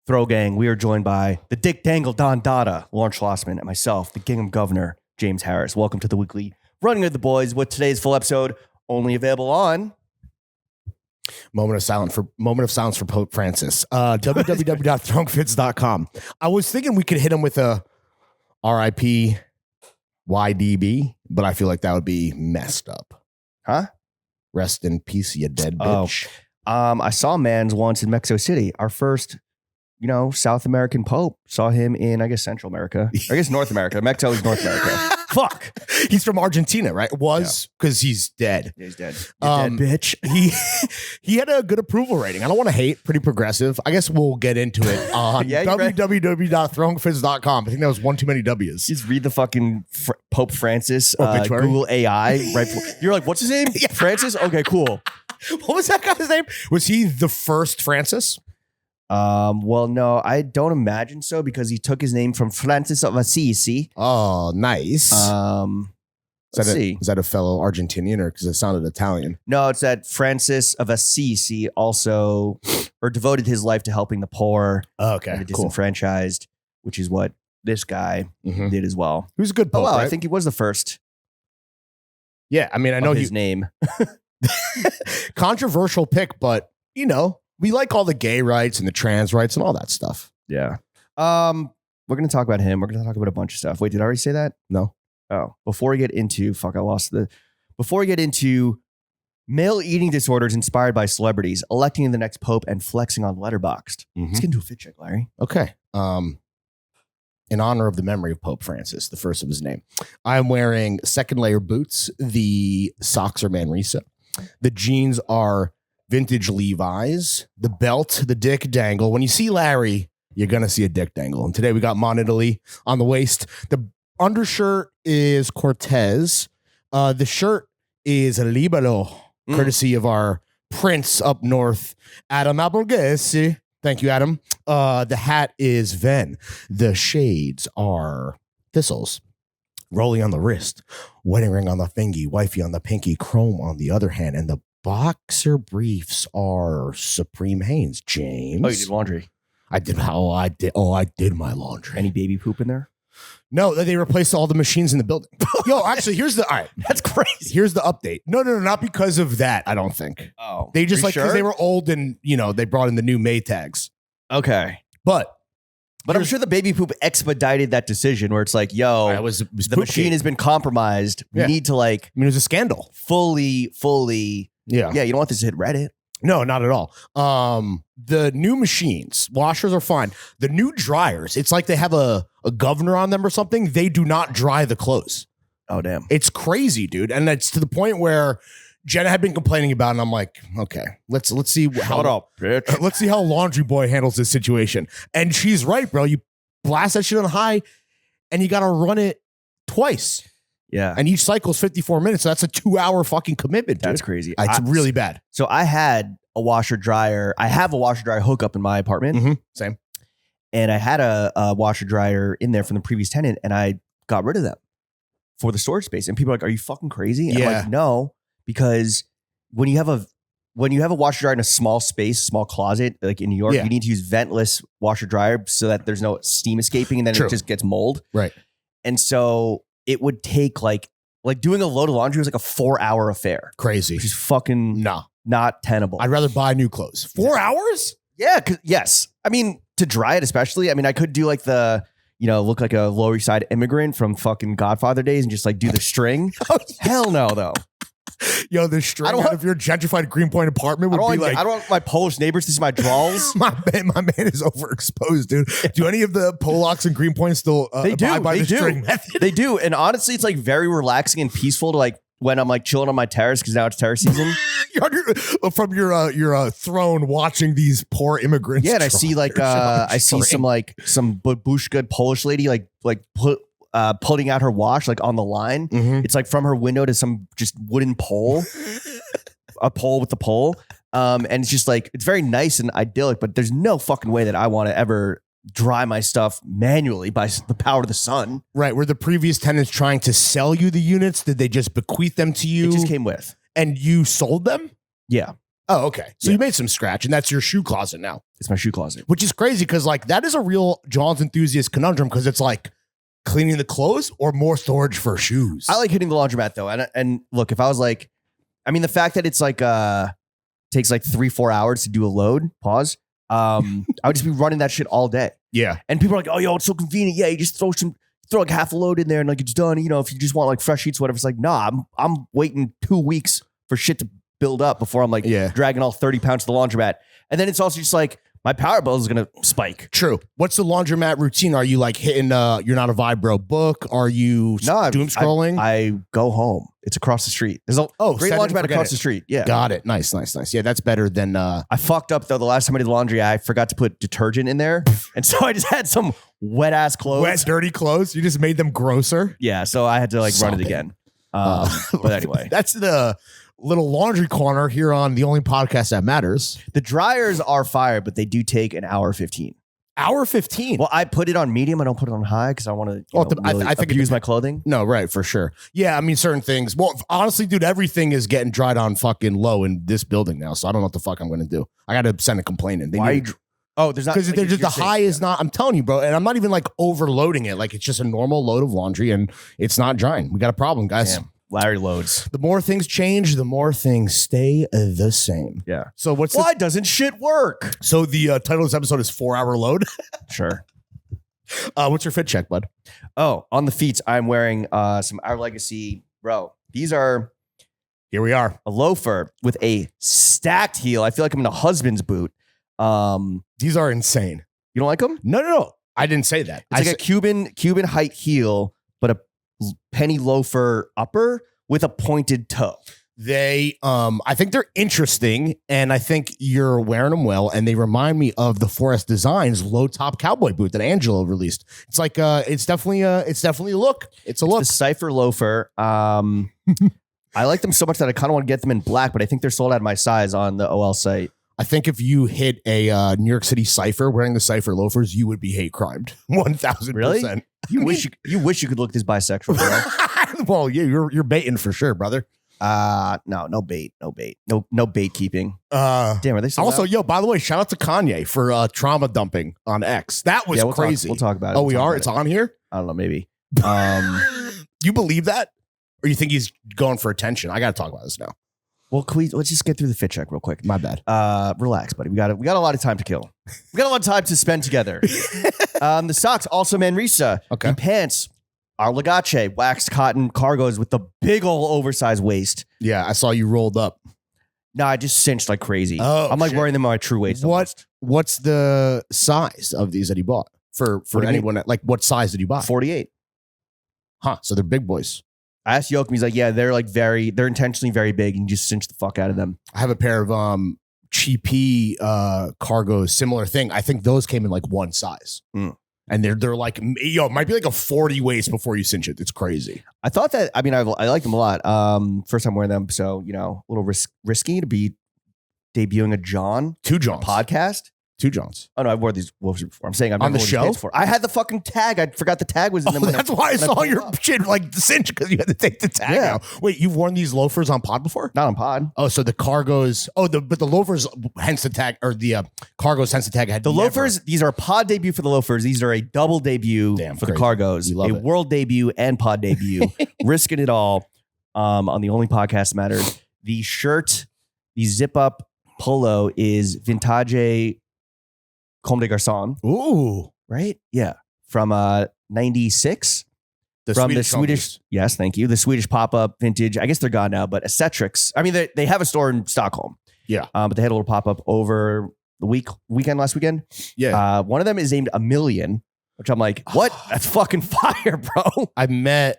Throw Gang. We are joined by the Dick Dangle Don Dada, Lawrence Schlossman, and myself, the Gingham Governor, James Harris. Welcome to the weekly Running with the Boys with today's full episode only available on Moment of silence for Pope Francis. www.thrunkfits.com. I was thinking we could hit him with a RIP YDB, but I feel like that would be messed up. Huh? Rest in peace, you dead bitch. I saw Mans once in Mexico City. Our first, South American Pope. Saw him in, I guess, Central America. I guess North America. Mexico is North America. Fuck. He's from Argentina, right? Because he's dead. Yeah, he's dead. You're dead, bitch. He had a good approval rating. I don't want to hate. Pretty progressive. I guess we'll get into it on www.thrunkfits.com. I think that was one too many W's. Just read the fucking Pope Francis Google AI. Right? You're like, what's his name? Yeah. Francis? Okay, cool. What was that guy's name? Was he the first Francis? Well, no, I don't imagine so because he took his name from Francis of Assisi. Oh, nice. Let's see. Is that a fellow Argentinian or because it sounded Italian? No, it's that Francis of Assisi also devoted his life to helping the poor Oh, okay, and the cool. disenfranchised, which is what this guy did as well. He was a good pope, wow, right? I think he was the first. Yeah, I mean, I know his name. Controversial pick, but we like all the gay rights and the trans rights and all that stuff. Yeah. We're gonna talk about him. We're gonna talk about a bunch of stuff. Wait, did I already say that? No. Oh, before we get into male eating disorders inspired by celebrities, electing the next pope, and flexing on Letterboxd. Let's get into a fit check, Larry. Okay. In honor of the memory of Pope Francis, the first of his name, I'm wearing second layer boots. The socks are Manresa. The jeans are vintage Levi's. The belt, the dick dangle. When you see Larry, you're going to see a dick dangle. And today we got Mon Italy on the waist. The undershirt is Cortez. The shirt is a Libero, courtesy of our prince up north, Adam Alborghese. Thank you, Adam. The hat is Ven. The shades are thistles. Rolling on the wrist, wedding ring on the fingy, wifey on the pinky, chrome on the other hand, and the boxer briefs are Supreme Hanes. James. Oh, you did laundry. I did. I did my laundry. Any baby poop in there? No, they replaced all the machines in the building. Yo, actually, all right. That's crazy. Here's the update. No, not because of that. I don't think. Oh, they just because sure? they were old and they brought in the new Maytags. Okay, but I'm sure the baby poop expedited that decision where it's like, yo, it was the machine has been compromised. We need to it was a scandal. Fully. Yeah. You don't want this to hit Reddit. No, not at all. The new machines, washers are fine. The new dryers, it's like they have a governor on them or something. They do not dry the clothes. Oh, damn. It's crazy, dude. And it's to the point where Jenna had been complaining about it, and I'm like, okay, let's see Shut up, bitch. Let's see how Laundry Boy handles this situation. And she's right, bro. You blast that shit on high, and you got to run it twice. Yeah. And each cycle is 54 minutes. So that's a 2-hour fucking commitment, dude. That's crazy. It's really bad. So I had a washer dryer. I have a washer dryer hookup in my apartment. Same. And I had a washer dryer in there from the previous tenant, and I got rid of them for the storage space. And people are like, are you fucking crazy? And I'm like, no, because when you have a washer dryer in a small space, small closet, like in New York, you need to use ventless washer dryer so that there's no steam escaping, and then it just gets mold. Right. And so it would take like doing a load of laundry was like a 4-hour affair. Crazy. Which is fucking not tenable. I'd rather buy new clothes. 4 hours? Yeah. Yes. I mean, to dry it especially. I mean, I could do like the, look like a Lower East Side immigrant from fucking Godfather days and just like do the string. Hell no, though. Yo, the string out of your gentrified Greenpoint apartment would be like... I don't want my Polish neighbors to see my drawers. my man is overexposed, dude. Do any of the Polacks in Greenpoint still abide by the string method? They do. And honestly, it's like very relaxing and peaceful to like when I'm like chilling on my terrace because now it's terrace season. From your throne watching these poor immigrants. Yeah, and I see like some babushka Polish lady putting out her wash like on the line. It's like from her window to some just wooden pole, a pole with the pole. And it's just like, it's very nice and idyllic, but there's no fucking way that I want to ever dry my stuff manually by the power of the sun. Right. Were the previous tenants trying to sell you the units? Did they just bequeath them to you? It just came with. And you sold them? Yeah. Oh, okay. So you made some scratch, and that's your shoe closet now. It's my shoe closet. Which is crazy because like that is a real John's enthusiast conundrum because it's like cleaning the clothes or more storage for shoes. I like hitting the laundromat though. And look, if I was like, I mean, the fact that it's like takes like 3-4 hours to do a load, pause. I would just be running that shit all day. Yeah. And people are like, oh, yo, it's so convenient. Yeah, you just throw like half a load in there and like it's done. You know, if you just want like fresh sheets, whatever. It's like, nah, I'm waiting 2 weeks for shit to build up before I'm like dragging all 30 pounds to the laundromat. And then it's also just like my power bill is going to spike. True. What's the laundromat routine? Are you like hitting You're Not a Vibro book? Are you doom scrolling? I go home. It's across the street. There's a great laundromat across the street. Yeah. Got it. Nice. Yeah, that's better than... I fucked up though. The last time I did laundry, I forgot to put detergent in there. And so I just had some wet ass clothes. Wet, dirty clothes? You just made them grosser? Yeah. So I had to like run it again. But anyway. That's the little laundry corner here on the only podcast that matters. The dryers are fire, but they do take an hour 15. Hour 15? Well, I put it on medium. I don't put it on high because I want to I think abuse my clothing. No, right, for sure. Yeah, I mean, certain things. Well, honestly, dude, everything is getting dried on fucking low in this building now, so I don't know what the fuck I'm going to do. I got to send a complaint in. There's not. Because like, the high is not, I'm telling you, bro, and I'm not even like overloading it. Like, it's just a normal load of laundry, and it's not drying. We got a problem, guys. Damn. Larry loads. The more things change, the more things stay the same. Yeah. So why doesn't shit work? So the title of this episode is 4 Hour Load. Sure. What's your fit check, bud? Oh, on the feet, I'm wearing some Our Legacy. Bro, these are... Here we are. A loafer with a stacked heel. I feel like I'm in a husband's boot. These are insane. You don't like them? No. I didn't say that. It's like a Cuban height heel, but a penny loafer upper with a pointed toe. They I think they're interesting, and I think you're wearing them well, and they remind me of the Forest Designs low top cowboy boot that Angelo released. It's like it's definitely a look. It's a look. The Cypher loafer. I like them so much that I kind of want to get them in black, but I think they're sold out of my size on the OL site. I think if you hit a New York City Cypher wearing the Cypher loafers, you would be hate crimed. 1,000%. Really? You wish you could look this bisexual, bro. Well, yeah, you're baiting for sure, brother. No bait. No bait keeping. Damn, are they sold also, out? Yo, by the way, shout out to Kanye for trauma dumping on X. That was crazy. We'll talk about it. Oh, we are? It's on here? I don't know, maybe. You believe that? Or you think he's going for attention? I got to talk about this now. Well, let's just get through the fit check real quick. My bad. Relax, buddy. We got a lot of time to kill. We got a lot of time to spend together. The socks, also Manresa. Okay. The pants are Legace, waxed cotton cargos with the big ol' oversized waist. Yeah, I saw you rolled up. No, I just cinched like crazy. Oh, I'm like wearing them on my true waist. What's the size of these that he bought for anyone? Like, what size did you buy? 48. Huh? So they're big boys. I asked Joachim, he's like, yeah, they're intentionally very big and you just cinch the fuck out of them. I have a pair of cheapy cargos, similar thing. I think those came in like one size. And they're like, it might be like a 40 waist before you cinch it. It's crazy. I thought that, I mean, I like them a lot. First time wearing them. So, a little risky to be debuting a John. Two Johns. Podcast. Two Johns. Oh no, I've worn these loafers before. I'm saying I've on never the show. Before. I had the fucking tag. I forgot the tag was in them. That's why I saw your shit like cinch because you had to take the tag out. Wait, you've worn these loafers on pod before? Not on pod. Oh, so the cargos. But the loafers, hence the tag, or the cargos, hence the tag. Had the loafers. These are a pod debut for the loafers. These are a double debut for the cargos. A world debut and pod debut. Risking it all on the only podcast that matters. The shirt, the zip up polo is vintage. Comme des Garçons. Ooh. Right? Yeah. From 96. From the Swedish. Yes, thank you. The Swedish pop-up vintage. I guess they're gone now, but Eccentrics. I mean, they have a store in Stockholm. Yeah. But they had a little pop-up over the last weekend. Yeah. One of them is named A Million, which I'm like, what? That's fucking fire, bro. And then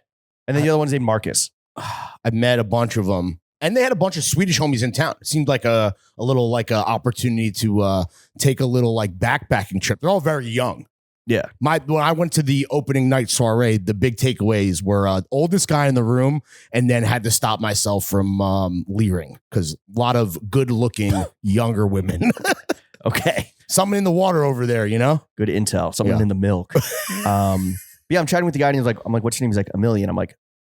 the other one's named Marcus. I met a bunch of them. And they had a bunch of Swedish homies in town. It seemed like a little like a opportunity to take a little like backpacking trip. They're all very young. Yeah. When I went to the opening night soiree, the big takeaways were oldest guy in the room, and then had to stop myself from leering because a lot of good looking younger women. Okay. Something in the water over there, Good intel. Something in the milk. Yeah, I'm chatting with the guy and I'm like, what's your name? He's like, A Million. I'm like,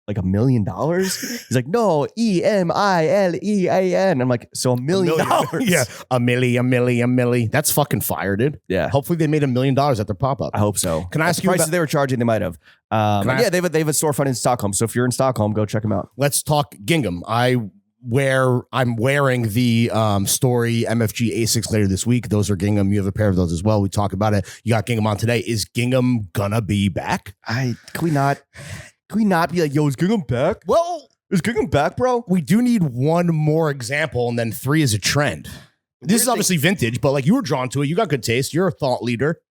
like $1 million? He's like, no, EMILEAN. I'm like, so $1 million. Yeah, a milli. That's fucking fire, dude. Yeah. Hopefully they made $1 million at their pop-up. I hope so. Can I ask the you prices about- they were charging? They might have. Yeah, they have a storefront in Stockholm. So if you're in Stockholm, go check them out. Let's talk Gingham. I'm wearing the Story MFG A6 later this week. Those are Gingham. You have a pair of those as well. We talk about it. You got Gingham on today. Is Gingham gonna be back? Can we not be like, yo, is Gingham back? Well, is Gingham back, bro? We do need one more example, and then 3 is a trend. This is obviously vintage, but like you were drawn to it. You got good taste. You're a thought leader.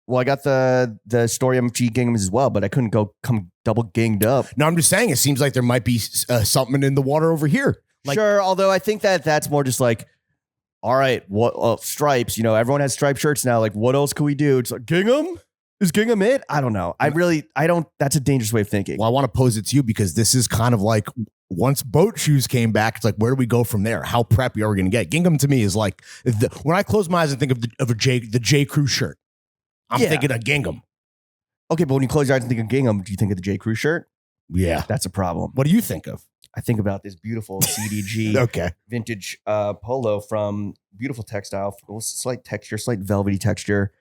Well, I got the Story MFG Ginghams as well, but I couldn't come double ginged up. No, I'm just saying it seems like there might be something in the water over here. Like, sure, although I think that's more just like, all right, what stripes? You know, everyone has striped shirts now. Like, what else can we do? It's like Gingham. Is Gingham it? I don't know. I don't. That's a dangerous way of thinking. Well, I want to pose it to you because this is kind of like once boat shoes came back, it's like, where do we go from there? How preppy are we going to get? Gingham to me is like when I close my eyes and think of the J. Crew shirt, I'm thinking of Gingham. Okay, but when you close your eyes and think of Gingham, do you think of the J. Crew shirt? Yeah, that's a problem. What do you think of? I think about this beautiful CDG vintage polo from beautiful textile, slight velvety texture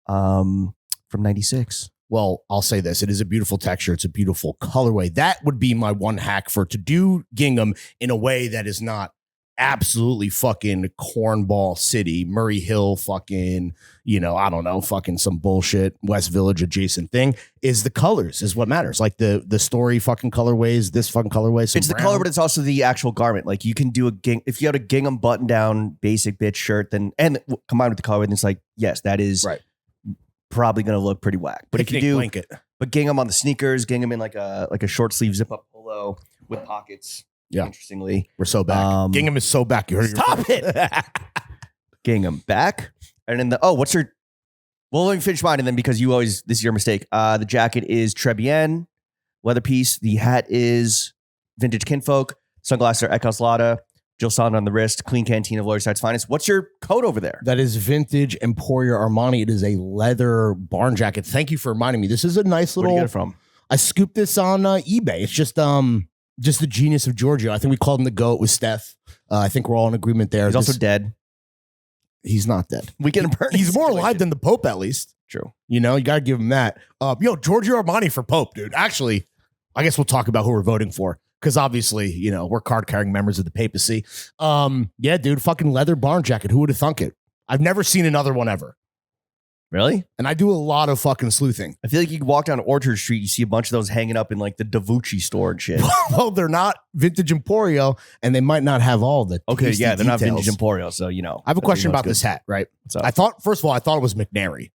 from 96. Well, I'll say this. It is a beautiful texture. It's a beautiful colorway. That would be my one hack to do Gingham in a way that is not absolutely fucking cornball city, Murray Hill fucking, I don't know, fucking some bullshit West Village adjacent thing. Is the colors is what matters. Like the Story fucking colorways, this fucking colorway. It's the color, but it's also the actual garment. Like you can do if you had a Gingham button down basic bitch shirt, then and combined with the colorway, then it's like, yes, that is right. Probably going to look pretty whack. But if you do, but Gingham on the sneakers, Gingham in like a short sleeve zip up polo with pockets. Yeah. Interestingly, we're so back. Gingham is so back. You heard Stop it. Gingham back. And then what's your, well, let me finish mine. And then because this is your mistake. The jacket is Trebien leather piece. The hat is vintage Kinfolk. Sunglasses are Ecos Lada. Jill Sand on the wrist. Clean canteen of Lower-Side's finest. What's your coat over there? That is vintage Emporia Armani. It is a leather barn jacket. Thank you for reminding me. This is a nice little. Where'd you get it from? I scooped this on eBay. It's just the genius of Giorgio. I think we called him the GOAT with Steph. I think we're all in agreement there. He's also dead. He's not dead. We get him burned. He's more alive than the Pope, at least. True. You got to give him that. Giorgio Armani for Pope, dude. Actually, I guess we'll talk about who we're voting for. Because obviously, we're card-carrying members of the papacy. Yeah, dude, fucking leather barn jacket. Who would have thunk it? I've never seen another one ever. Really? And I do a lot of fucking sleuthing. I feel like you can walk down Orchard Street, you see a bunch of those hanging up in like the Davucci store and shit. Well, they're not vintage Emporio, and they might not have all the okay, yeah, they're details. not vintage Emporio, so I have a question about this hat, right? I thought it was McNary.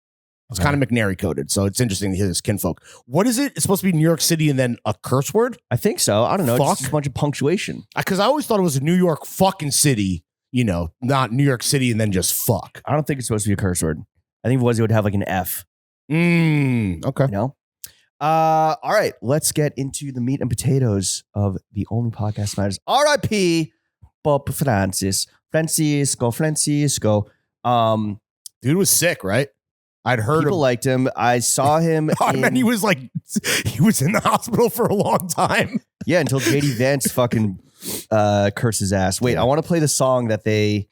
It's kind of McNary coded, so it's interesting to hear this Kinfolk. What is it? It's supposed to be New York City and then a curse word? I think so. I don't know. Fuck? It's just a bunch of punctuation. Because I always thought it was a New York fucking city, not New York City and then just fuck. I don't think it's supposed to be a curse word. I think it would have like an F. Okay. All right. Let's get into the meat and potatoes of the only podcast that matters. R.I.P. Pope Francisco. Dude was sick, right? I'd heard people liked him. I saw him. He was in the hospital for a long time. Yeah, until JD Vance fucking cursed his ass. Wait, I want to play the song that they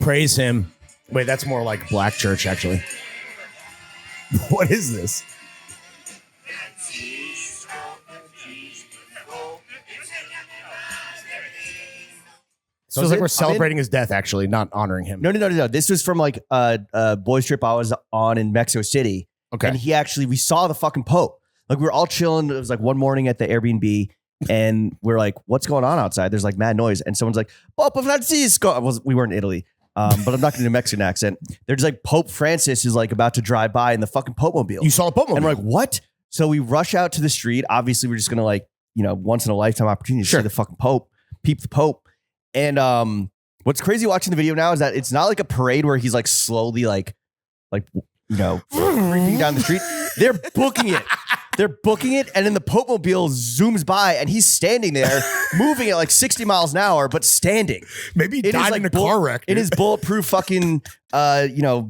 praise him. Wait, that's more like Black Church, actually. What is this? So feels like we're celebrating his death, actually, not honoring him. No. This was from like a boys trip I was on in Mexico City. Okay. And we saw the fucking Pope. Like we were all chilling. It was like one morning at the Airbnb. And we're like, what's going on outside? There's like mad noise. And someone's like, Pope Francisco. We were in Italy. But I'm not going to do a Mexican accent. They're just like, Pope Francis is like about to drive by in the fucking Pope mobile. You saw the Pope mobile? And we're like, what? So we rush out to the street. Obviously, we're just going to like, once in a lifetime opportunity to see the fucking Pope, peep the Pope. And what's crazy watching the video now is that it's not like a parade where he's like slowly creeping down the street. They're booking it. They're booking it, and then the Pope Mobile zooms by, and he's standing there, moving at like 60 miles an hour, but standing. Maybe he died in a car wreck. In his bulletproof fucking,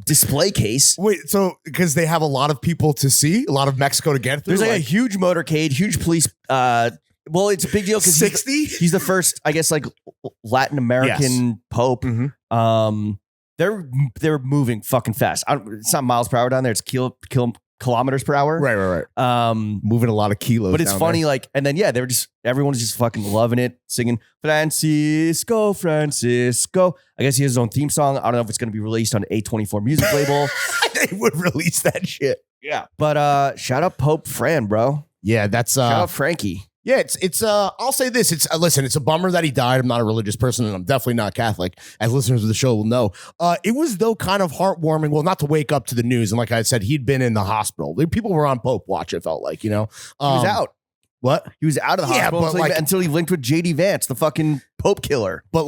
display case. Wait, so because they have a lot of people to see, a lot of Mexico to get through? There's like a huge motorcade, huge police. Well, it's a big deal because 60? He's the first, I guess, like Latin American Pope. Mm-hmm. They're moving fucking fast. It's not miles per hour down there. It's kilometers per hour. Right. Moving a lot of kilos. But it's funny, like, and then everyone's just fucking loving it, singing Francisco, Francisco. I guess he has his own theme song. I don't know if it's going to be released on A24 music label. They would release that shit. Yeah. But shout out Pope Fran, bro. Yeah, that's shout out Frankie. Yeah, it's I'll say this. Listen, it's a bummer that he died. I'm not a religious person, and I'm definitely not Catholic, as listeners of the show will know. It was, though, kind of heartwarming. Well, not to wake up to the news. And like I said, he'd been in the hospital. People were on Pope watch, it felt like, He was out. What? He was out of the hospital until he linked with JD Vance, the fucking Pope killer. But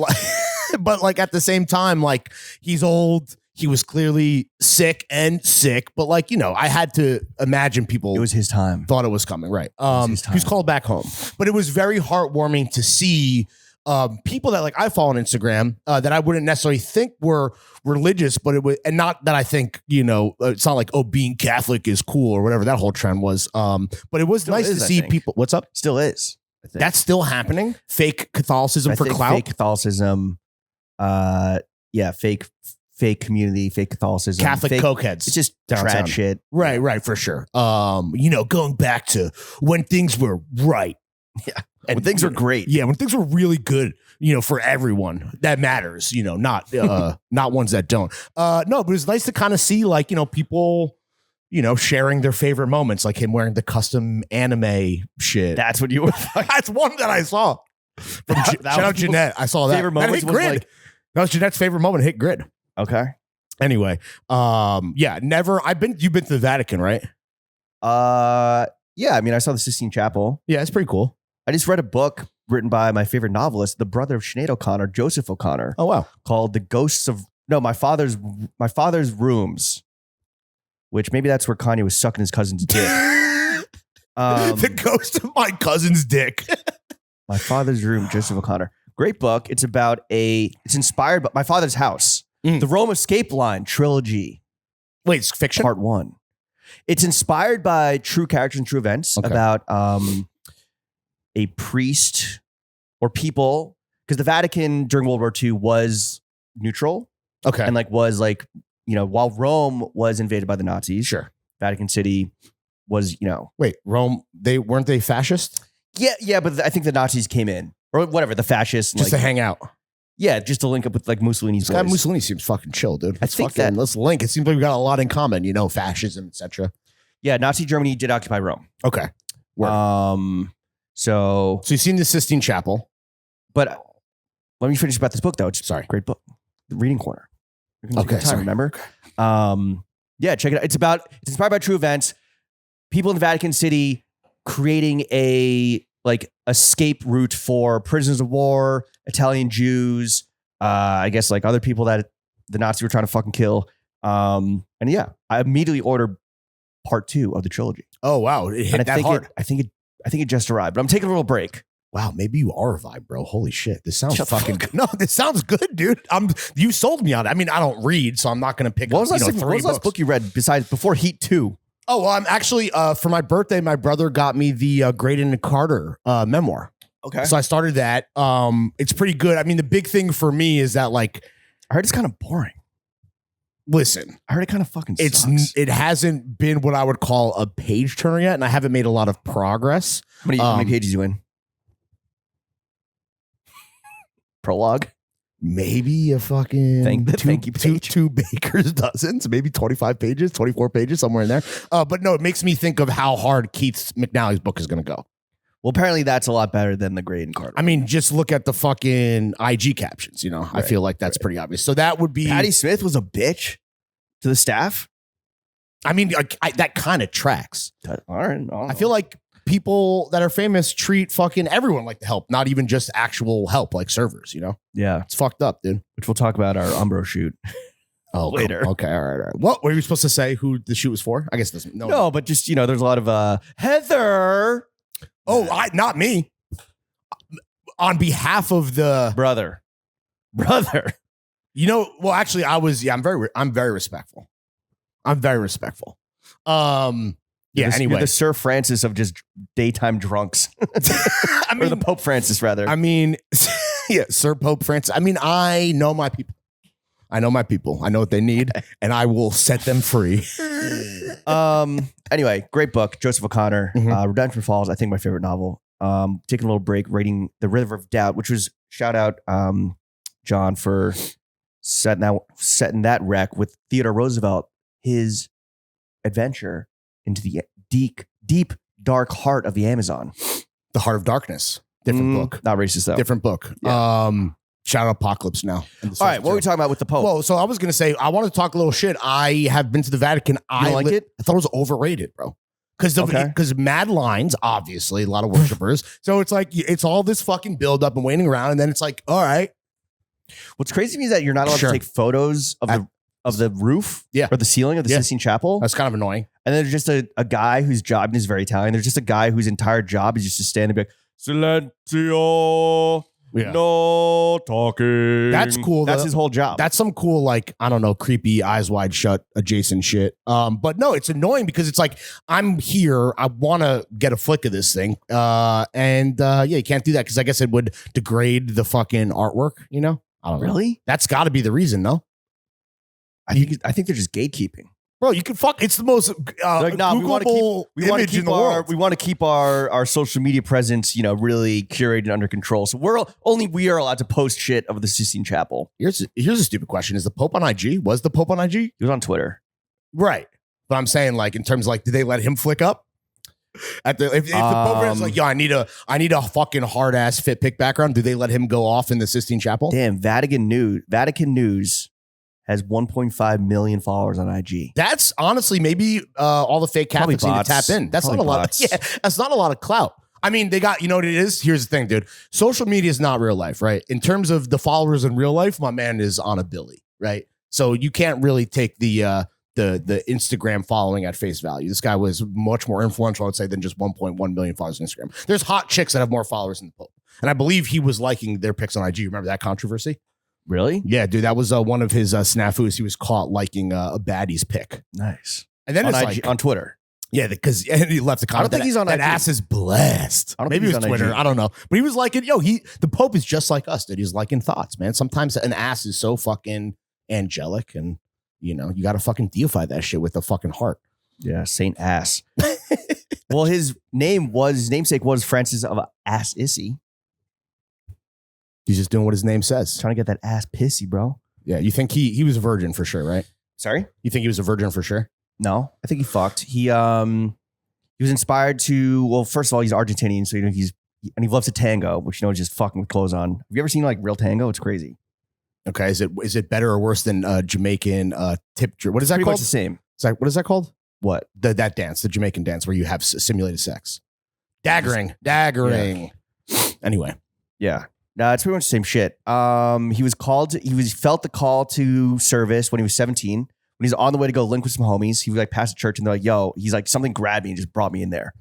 like at the same time, like, he's old. He was clearly sick, but like, I had to imagine people. It was his time. Thought it was coming, right? He was called back home, but it was very heartwarming to see people that, like, I follow on Instagram that I wouldn't necessarily think were religious, but it was, and not that I think, it's not like, being Catholic is cool or whatever that whole trend was. But it was nice to see people. What's up? Still is. That's still happening. Fake Catholicism for clout. Fake Catholicism. Fake community, fake Catholicism, Catholic fake, cokeheads. It's just downtown. trad shit. Right, for sure. Going back to when things were right. Yeah. And when things were great. Yeah, when things were really good, for everyone. That matters, not not ones that don't. No, but it was nice to kind of see, like, people, sharing their favorite moments, like him wearing the custom anime shit. That's what you were. That's one that I saw. Shout out Jeanette. I saw that. Favorite moments was grid. That was Jeanette's favorite moment. Hit grid. Okay. Anyway, never. You've been to the Vatican, right? Yeah. I mean, I saw the Sistine Chapel. Yeah, it's pretty cool. I just read a book written by my favorite novelist, the brother of Sinead O'Connor, Joseph O'Connor. Oh wow. Called The Ghosts of My Father's Rooms, which maybe that's where Kanye was sucking his cousin's dick. The Ghost of My Cousin's Dick. My Father's Room, Joseph O'Connor. Great book. It's inspired by My Father's House. The Rome Escape Line trilogy. Wait, it's fiction? Part 1. It's inspired by true characters and true events about a priest or people, because the Vatican during World War II was neutral. Okay. And while Rome was invaded by the Nazis. Sure. Vatican City was, Wait, Rome, weren't they fascist? Yeah, but I think the Nazis came in. Or whatever, the fascists. Just to hang out. Yeah, just to link up with like Mussolini's boys. Mussolini seems fucking chill, dude. Let's link. It seems like we got a lot in common, fascism, etc. Yeah, Nazi Germany did occupy Rome. Okay. So you've seen the Sistine Chapel. But let me finish about this book, though. It's sorry. Great book. The Reading Corner. Okay. Time, remember? Yeah, check it out. It's inspired by true events. People in the Vatican City creating a escape route for prisoners of war, Italian Jews, I guess like other people that the Nazis were trying to fucking kill. And yeah, I immediately ordered part 2 of the trilogy. Oh wow, it hit that hard. I think it just arrived, but I'm taking a little break. Wow, maybe you are a vibe, bro. Holy shit, this sounds fucking good. No, this sounds good, dude. You sold me on it. I mean, I don't read, so I'm not going to pick up. What was the last book you read before Heat 2? Oh, well, I'm actually, for my birthday, my brother got me the Graydon and Carter memoir. Okay. So I started that. It's pretty good. I mean, the big thing for me is that, like, I heard it's kind of boring. Listen, I heard it kind of fucking sucks. It hasn't been what I would call a page turner yet, and I haven't made a lot of progress. How many pages you in? Prologue? Maybe a fucking two baker's dozens, maybe 25 pages, 24 pages, somewhere in there. But no, it makes me think of how hard Keith McNally's book is going to go. Well, apparently that's a lot better than the Graydon Carter. I mean, just look at the fucking IG captions, Right, I feel like that's pretty obvious. So that would be... Patti Smith was a bitch to the staff? I mean, that kind of tracks. All right. I feel like people that are famous treat fucking everyone like the help, not even just actual help, like servers, Yeah. It's fucked up, dude. Which we'll talk about our Umbro shoot. later. Okay, all right. What were you supposed to say? Who the shoot was for? I guess it doesn't. No, but just there's a lot of Heather. Oh, not me. On behalf of the brother. Well, actually, I was. Yeah, I'm very respectful. Yeah. Anyway, you're the Sir Francis of just daytime drunks. Or the Pope Francis, rather. I mean, yeah, Sir Pope Francis. I mean, I know my people. I know what they need, and I will set them free. Anyway, great book, Joseph O'Connor. Redemption Falls, I think my favorite novel. Taking a little break, rating The River of Doubt, which was shout out John for setting that wreck with Theodore Roosevelt, his adventure into the deep, dark heart of the Amazon. The Heart of Darkness. Different book. Not racist, though. Different book. Yeah. Shout out Apocalypse Now. All right, what are we talking about with the Pope? Well, so I was going to say, I want to talk a little shit. I have been to the Vatican. You like it? I thought it was overrated, bro. Because mad lines, obviously, a lot of worshipers. So it's like, it's all this fucking build up and waiting around. And then it's like, all right. What's crazy to me is that you're not allowed to take photos of the roof or the ceiling of the Sistine Chapel. That's kind of annoying. And there's just a guy whose job is very Italian. There's just a guy whose entire job is just to stand and be like, Silenzio. Yeah. No talking. That's cool. That's his whole job. That's some cool, like, I don't know, creepy, eyes wide shut adjacent shit. But no, it's annoying because it's like, I'm here. I want to get a flick of this thing. Yeah, you can't do that because I guess it would degrade the fucking artwork, I don't know. Really? That's got to be the reason, no? I think they're just gatekeeping. Bro, you can fuck. It's the most Googleable image in the world. We want to keep our social media presence, really curated and under control. So we are allowed to post shit of the Sistine Chapel. Here's a stupid question: is the Pope on IG? Was the Pope on IG? He was on Twitter, right? But I'm saying, like, in terms of, like, did they let him flick up? If the Pope is like, yo, I need a fucking hard ass fit pick background, do they let him go off in the Sistine Chapel? Damn, Vatican News has 1.5 million followers on IG. That's honestly maybe all the fake Catholics need to tap in. That's Probably not a lot. bots. Yeah, that's not a lot of clout. I mean, they got, what it is? Here's the thing, dude. Social media is not real life, right? In terms of the followers in real life, my man is on a Billy, right? So you can't really take the Instagram following at face value. This guy was much more influential, I would say, than just 1.1 million followers on Instagram. There's hot chicks that have more followers than the Pope. And I believe he was liking their pics on IG. Remember that controversy? Really? Yeah, dude, that was one of his snafus. He was caught liking a baddie's pic. Nice. And then on Twitter. Yeah, because he left a comment. I don't think he's on that IG. ass is blessed. Maybe it was Twitter. IG. I don't know. But he was liking, the Pope is just like us, dude. He's liking thoughts, man. Sometimes an ass is so fucking angelic, and you got to fucking deify that shit with a fucking heart. Yeah, Saint Ass. Well, his namesake was Francis of Assisi. He's just doing what his name says. Trying to get that ass pissy, bro. Yeah, you think he was a virgin for sure, right? Sorry? You think he was a virgin for sure? No, I think he fucked. He was inspired to, well, first of all, he's Argentinian, so he loves to tango, which is just fucking with clothes on. Have you ever seen like real tango? It's crazy. Okay, is it better or worse than Jamaican tip? What is that Pretty called? Much the same. What is that called? What? That dance, the Jamaican dance where you have simulated sex. Daggering. Yeah. Anyway. Yeah. No, it's pretty much the same shit. He felt the call to service when he was 17. When he's on the way to go link with some homies, he was like past the church and they're like, yo, he's like, something grabbed me and just brought me in there.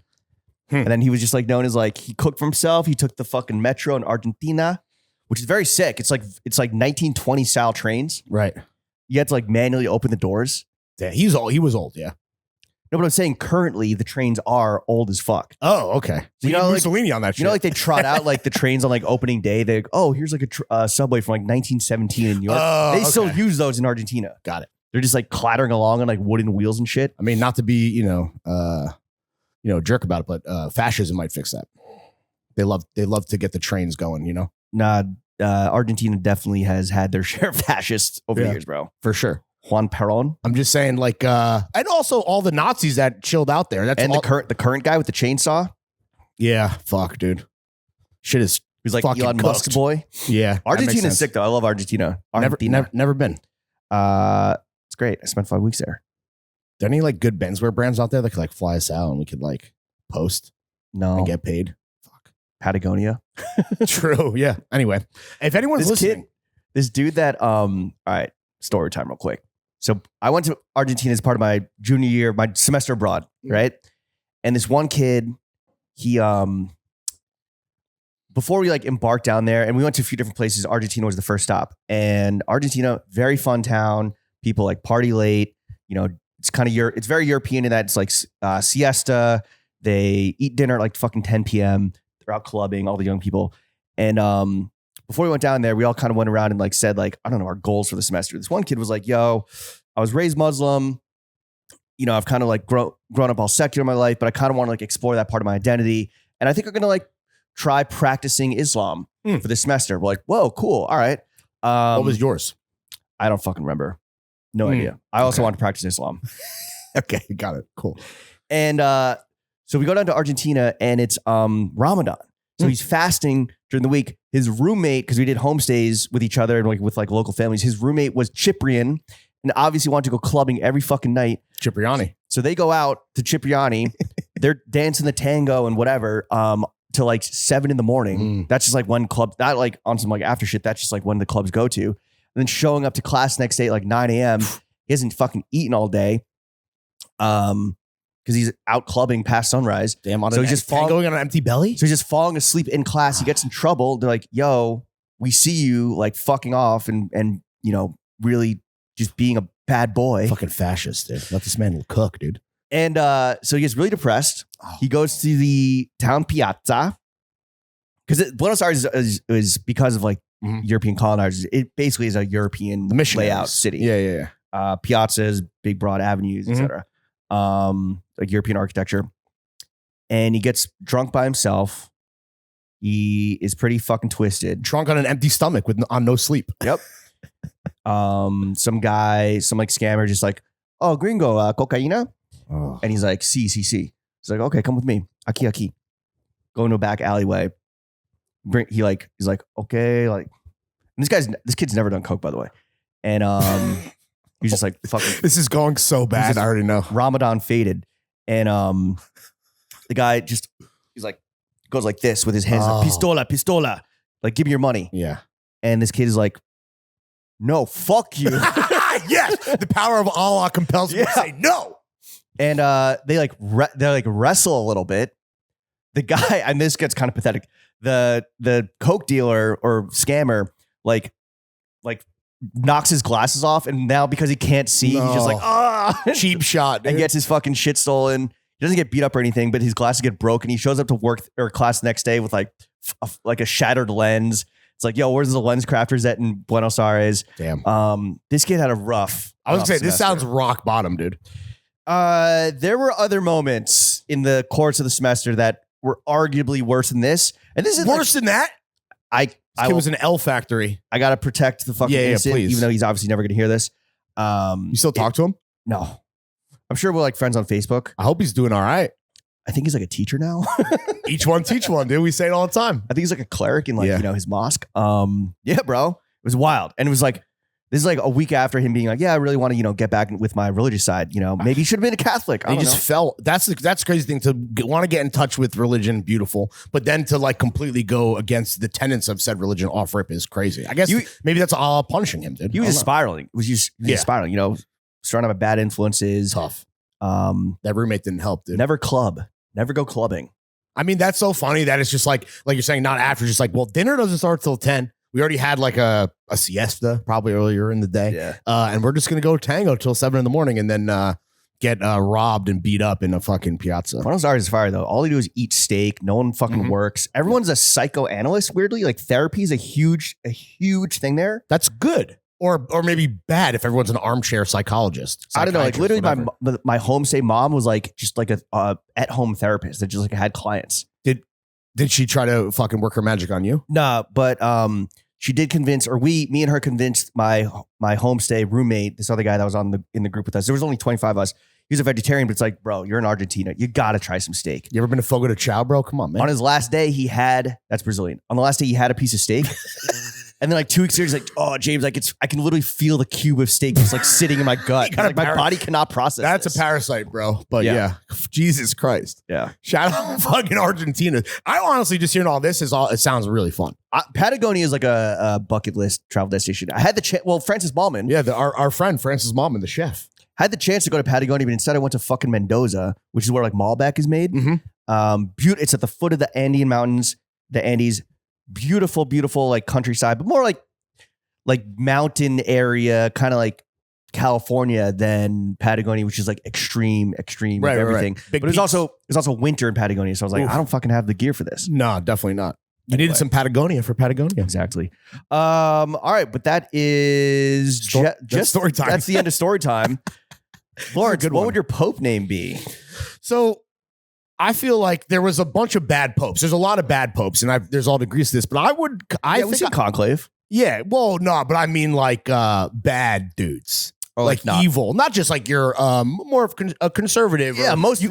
And then he was just like known as like, he cooked for himself. He took the fucking metro in Argentina, which is very sick. It's like 1920 style trains. Right. You had to like manually open the doors. Yeah, he was old. Yeah. No, but I'm saying currently the trains are old as fuck. Oh, okay. So you know, Mussolini on that shit. Like they trot out like the trains on like opening day. They here's like a subway from like 1917 in New York. They still use those in Argentina. Got it. They're just like clattering along on like wooden wheels and shit. I mean, not to be jerk about it, but fascism might fix that. They love to get the trains going. Nah, Argentina definitely has had their share of fascists over the years, bro. For sure. Juan Perón. I'm just saying, like, and also all the Nazis that chilled out there. That's and the current guy with the chainsaw. Yeah, fuck, dude. Shit is. He's like Elon Musk boy. Yeah, Argentina's sick though. I love Argentina. Never been. It's great. I spent 5 weeks there. There any like good menswear brands out there that could like fly us out and we could like post? No, and get paid. Fuck. Patagonia. True. Yeah. Anyway, if anyone's listening, this dude that all right. Story time real quick. So I went to Argentina as part of my junior year, my semester abroad, right? And this one kid, he before we like embarked down there, and we went to a few different places. Argentina was the first stop, and Argentina, very fun town. People like party late. You know, it's kind of it's very European in that it's like siesta. They eat dinner at like fucking 10 p.m. They're out clubbing, all the young people. And before we went down there, we all kind of went around and like said like, I don't know, our goals for the semester. This one kid was like, yo, I was raised Muslim. You know, I've kind of like grown up all secular in my life, but I kind of want to like explore that part of my identity. And I think I'm going to like try practicing Islam for this semester. We're like, whoa, cool. All right. What was yours? I don't fucking remember. No idea. I also want to practice Islam. Okay, got it. Cool. And so we go down to Argentina and it's Ramadan. So he's fasting during the week. His roommate, because we did homestays with each other and like with like local families, his roommate was Cyprian and obviously wanted to go clubbing every fucking night. Cipriani. So they go out to Cipriani. They're dancing the tango and whatever till like 7 a.m. That's just like when club, not like on some like after shit. That's just like when the clubs go to. And then showing up to class next day at like 9 a.m. He hasn't fucking eaten all day. Because he's out clubbing past sunrise. Damn, so he's just going on an empty belly. So he's just falling asleep in class. He gets in trouble. They're like, "Yo, we see you like fucking off and you know really just being a bad boy, fucking fascist, dude. Let this man cook, dude." And so he gets really depressed. He goes to the town piazza because Buenos Aires is because of like European colonizers. It basically is a European layout city. Yeah. Piazzas, big broad avenues, etc. Like European architecture. And he gets drunk by himself. He is pretty fucking twisted. Drunk on an empty stomach on no sleep. Yep. Some guy, some like scammer just like, oh, gringo, cocaína? Oh. And he's like, sí. He's like, okay, come with me. Aquí. Go into a back alleyway. He's like, okay. Like, and this kid's never done coke, by the way. And he's just like, fucking. This is going so bad. I already know. Ramadan faded. And the guy just, he's like, goes like this with his hands, like, pistola. Like, give me your money. Yeah. And this kid is like, no, fuck you. Yes. The power of Allah compels me to say no. And they wrestle a little bit. The guy, and this gets kind of pathetic. The coke dealer or scammer, like knocks his glasses off, and now because he can't see, he's just like, cheap shot, dude. And gets his fucking shit stolen. He doesn't get beat up or anything, but his glasses get broken. He shows up to work or class the next day with like a shattered lens. It's like, yo, where's the lens crafters at in Buenos Aires? Damn. This kid had a rough. I was gonna say, this sounds rock bottom, dude. There were other moments in the course of the semester that were arguably worse than this, and this is worse than that. It was an L factory. I gotta protect the fucking innocent, please. even though he's obviously never gonna hear this. You still talk to him? No, I'm sure we're like friends on Facebook. I hope he's doing all right. I think he's like a teacher now. Each one teach one, dude. We say it all the time. I think he's like a cleric in like his mosque. Yeah, bro, it was wild, and it was like. This is like a week after him being like, yeah, I really want to, get back with my religious side. Maybe he should have been a Catholic. He just fell. That's the crazy thing, to want to get in touch with religion, beautiful. But then to like completely go against the tenets of said religion off rip is crazy. I guess maybe that's all punishing him, dude. He was just spiraling. It was just spiraling, starting with bad influences. Tough. That roommate didn't help, dude. Never go clubbing. I mean, that's so funny that it's just like you're saying, not after, just like, well, dinner doesn't start till 10. We already had like a siesta probably earlier in the day. Yeah. And we're just going to go tango till 7 a.m. and then get robbed and beat up in a fucking piazza. Buenos Aires is fire though. All they do is eat steak. No one fucking works. Everyone's a psychoanalyst. Weirdly, like therapy is a huge thing there. That's good. Or maybe bad if everyone's an armchair psychologist. I don't know. Like literally my homestay mom was like just like a at-home therapist that just like had clients. Did she try to fucking work her magic on you? No, but she did convince, or me and her convinced my homestay roommate, this other guy that was in the group with us. There was only 25 of us. He was a vegetarian, but it's like, bro, you're in Argentina. You got to try some steak. You ever been to Fogo de Chao, bro? Come on, man. On his last day, that's Brazilian. On the last day, he had a piece of steak. And then like 2 weeks later, he's like, "Oh, James, like I can literally feel the cube of steak just like sitting in my gut. Like my body cannot process. That's this. a parasite, bro. But yeah, Jesus Christ. Yeah. Shout out fucking Argentina. I honestly just hearing all this it sounds really fun. Patagonia is like a bucket list travel destination. I had the chance. Well, Francis Ballman. Yeah, our friend Francis Ballman, the chef, had the chance to go to Patagonia, but instead I went to fucking Mendoza, which is where like Malbec is made. It's at the foot of the Andean mountains, the Andes. Beautiful, beautiful like countryside, but more like mountain area, kind of like California than Patagonia, which is like extreme right, everything. Right. But it's also winter in Patagonia, so I was like, I don't fucking have the gear for this. No, definitely not. You needed some Patagonia for Patagonia. Exactly. All right, but that is just story time. That's the end of story time. Lawrence, what would your Pope name be? So I feel like there was a bunch of bad popes. There's a lot of bad popes, and there's all degrees to this. But we see Conclave. Yeah, well, no, but I mean like bad dudes. Or like evil, not just like you're more of a conservative. Yeah, most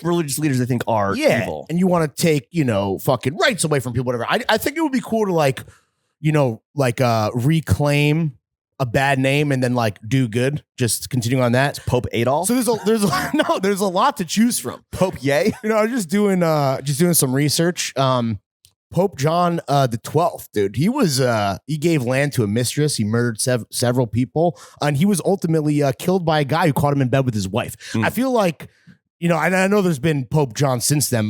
religious leaders I think are evil, and you want to take fucking rights away from people. Whatever. I think it would be cool to reclaim a bad name and then like do good. Just continuing on that. It's Pope Adolf. So there's a lot to choose from. Pope Yay. I was just doing some research. Pope John the 12th, dude. He gave land to a mistress. He murdered several people, and he was ultimately killed by a guy who caught him in bed with his wife. I feel like, and I know there's been Pope John since then.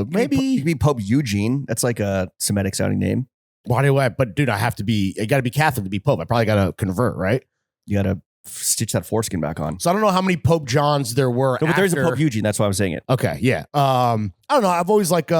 Maybe be Pope Eugene. That's like a Semitic sounding name. Why do I? But dude, I got to be Catholic to be Pope. I probably got to convert, right? You got to stitch that foreskin back on. So I don't know how many Pope Johns there were. No, but there's a Pope Eugene. That's why I'm saying it. Okay, yeah. I don't know. I've always like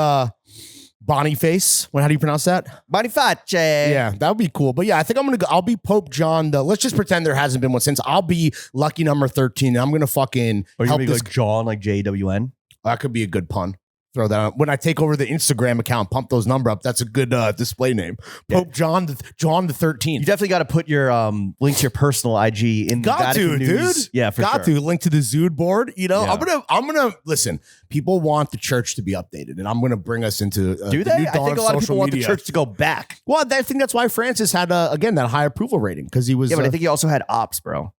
Boniface. How do you pronounce that? Boniface. Yeah, that would be cool. But yeah, I think I'll be Pope John. Let's just pretend there hasn't been one since. I'll be lucky number 13. And I'm gonna fucking help this like John, like JWN. That could be a good pun. Throw that out. When I take over the Instagram account, pump those number up. That's a good display name. Pope John the 13th. You definitely got to put your link to your personal IG in the Vatican News. Dude. Yeah, for sure. Got to link to the Zood board. I'm gonna listen. People want the church to be updated, and I'm gonna bring us into do they? I think a lot of people want the church to go back. Well, I think that's why Francis had again that high approval rating because he was. Yeah, but I think he also had ops, bro.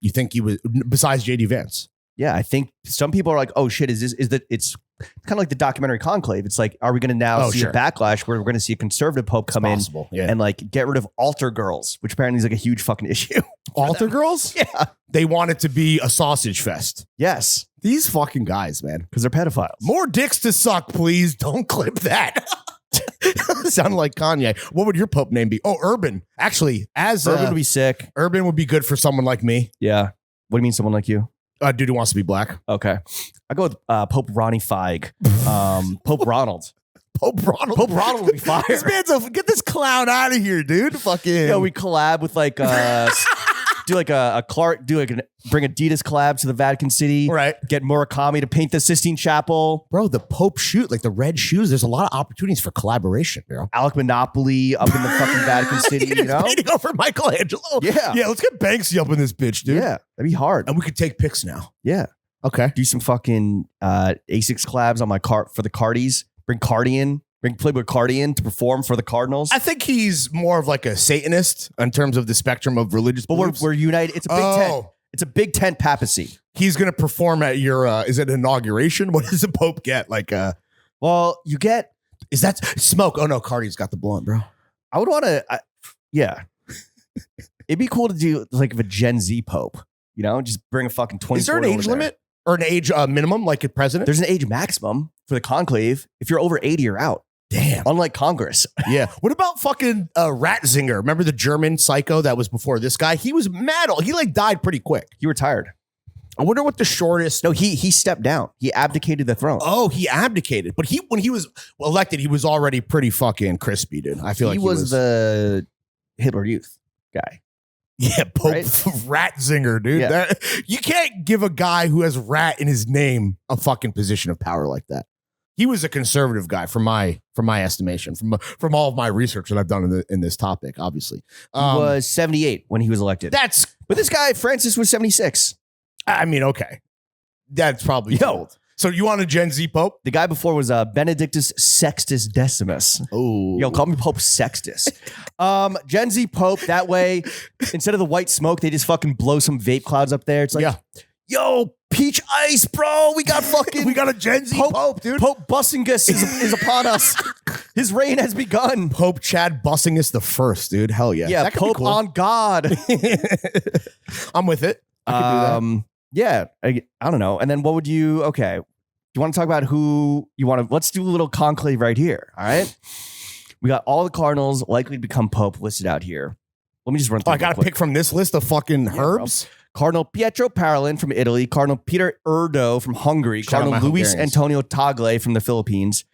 You think he was besides JD Vance? Yeah, I think some people are like, oh shit, it's kind of like the documentary Conclave. It's like, are we going to now see a backlash where we're going to see a conservative pope come in and like get rid of altar girls, which apparently is like a huge fucking issue. Altar girls? Yeah. They want it to be a sausage fest. Yes. These fucking guys, man. Because they're pedophiles. More dicks to suck, please. Don't clip that. Sound like Kanye. What would your pope name be? Oh, Urban. Actually, Urban would be sick. Urban would be good for someone like me. Yeah. What do you mean someone like you? A dude who wants to be black. Okay. I go with Pope Ronnie Feig. Pope Ronald. Pope Ronald would be fire. This man's get this clown out of here, dude. Fucking. Yeah, we collab with like bring Adidas collab to the Vatican City. Right. Get Murakami to paint the Sistine Chapel. Bro, the Pope shoot, like the red shoes. There's a lot of opportunities for collaboration, bro. Alec Monopoly up in the fucking Vatican City, painting over Michelangelo. Yeah. Yeah, let's get Banksy up in this bitch, dude. Yeah, that'd be hard. And we could take pics now. Yeah. Okay. Do some fucking Asics collabs on my car for the Cardis. Bring Cardian. Bring Playboy Cardian to perform for the Cardinals. I think he's more of like a Satanist in terms of the spectrum of religious beliefs. We're united. It's a big tent. It's a big tent papacy. He's going to perform at your, is it inauguration? What does the Pope get? Like, well, you get. Is that smoke? Oh no, Cardi's got the blunt, bro. I would want to, yeah. It'd be cool to do like a Gen Z Pope, just bring a fucking 20. Is there an age limit or an age minimum like a president? There's an age maximum for the conclave. If you're over 80, you're out. Damn. Unlike Congress. Yeah. What about fucking Ratzinger? Remember the German psycho that was before this guy? He was mad. He like died pretty quick. He retired. I wonder what the shortest. No, he stepped down. He abdicated the throne. Oh, he abdicated. But when he was elected, he was already pretty fucking crispy, dude. I feel like he was the Hitler Youth guy. Yeah, Pope Ratzinger, dude. Yeah. You can't give a guy who has rat in his name a fucking position of power like that. He was a conservative guy, from my estimation, from all of my research that I've done in this topic. Obviously, he was 78 when he was elected. But this guy Francis was 76. I mean, okay, that's probably old. So you want a Gen Z Pope? The guy before was Benedictus Sextus Decimus. Oh, Yo, call me Pope Sextus. Gen Z Pope, that way, instead of the white smoke, they just fucking blow some vape clouds up there. It's like, yo, peach ice, bro. We got a Gen Z Pope, dude. Pope Bussingus is upon us. His reign has begun. Pope Chad Bussingus the first, dude. Hell yeah. Yeah, Pope cool. On God. I'm with it. I can do that. Yeah, I don't know. And then what would you, okay. Do you want to talk about who you want to, let's do a little conclave right here. All right. We got all the cardinals likely to become Pope listed out here. Let me just run through I got to pick from this list of fucking herbs. Bro. Cardinal Pietro Parolin from Italy, Cardinal Peter Erdo from Hungary, Cardinal Luis Antonio Tagle from the Philippines,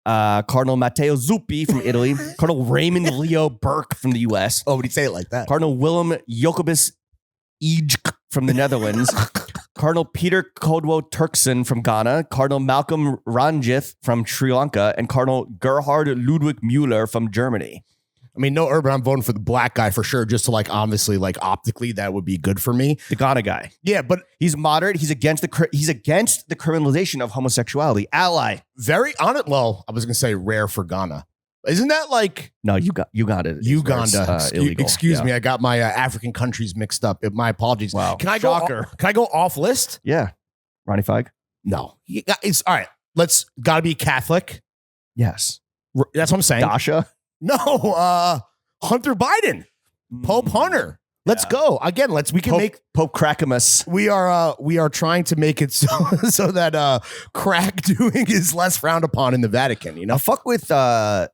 Cardinal Matteo Zuppi from Italy, Cardinal Raymond Leo Burke from the U.S. Oh, would he say it like that? Cardinal Willem Jacobus Ejk from the Netherlands, Cardinal Peter Kodwo Turkson from Ghana, Cardinal Malcolm Ranjith from Sri Lanka, and Cardinal Gerhard Ludwig Müller from Germany. I mean, no urban. I'm voting for the black guy for sure. Just to like, obviously, like optically, that would be good for me. The Ghana guy. Yeah, but he's moderate. He's against the criminalization of homosexuality. Ally. Very on it. Well, I was gonna say rare for Ghana. Isn't that like no? Uganda. Illegal. Excuse me. I got my African countries mixed up. My apologies. Wow. Can I go off list? Yeah. Ronnie Feig. No. It's all right. Got to be Catholic. Yes. That's what I'm saying. Dasha. No, Hunter Biden, Pope Hunter. Let's go again. We can make Pope Crackamus. We are trying to make it so that crack doing is less frowned upon in the Vatican. You know, fuck with and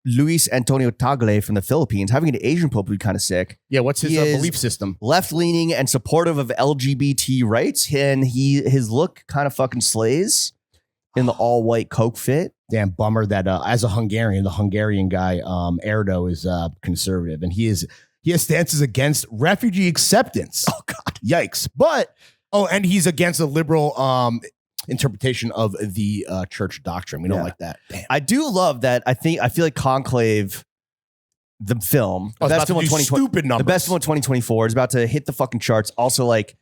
Luis Antonio Tagle from the Philippines. Having an Asian pope would be kind of sick. Yeah, what's his belief system? Left leaning and supportive of LGBT rights, and his look kind of fucking slays in the all white Coke fit. Damn bummer that as a Hungarian, the Hungarian guy, Erdo is conservative, and he has stances against refugee acceptance. Oh God, yikes! And he's against a liberal interpretation of the church doctrine. We don't like that. Damn. I do love that. I feel like Conclave, the film, the best film of 2020, the best film of 2024, is about to hit the fucking charts. Also, like,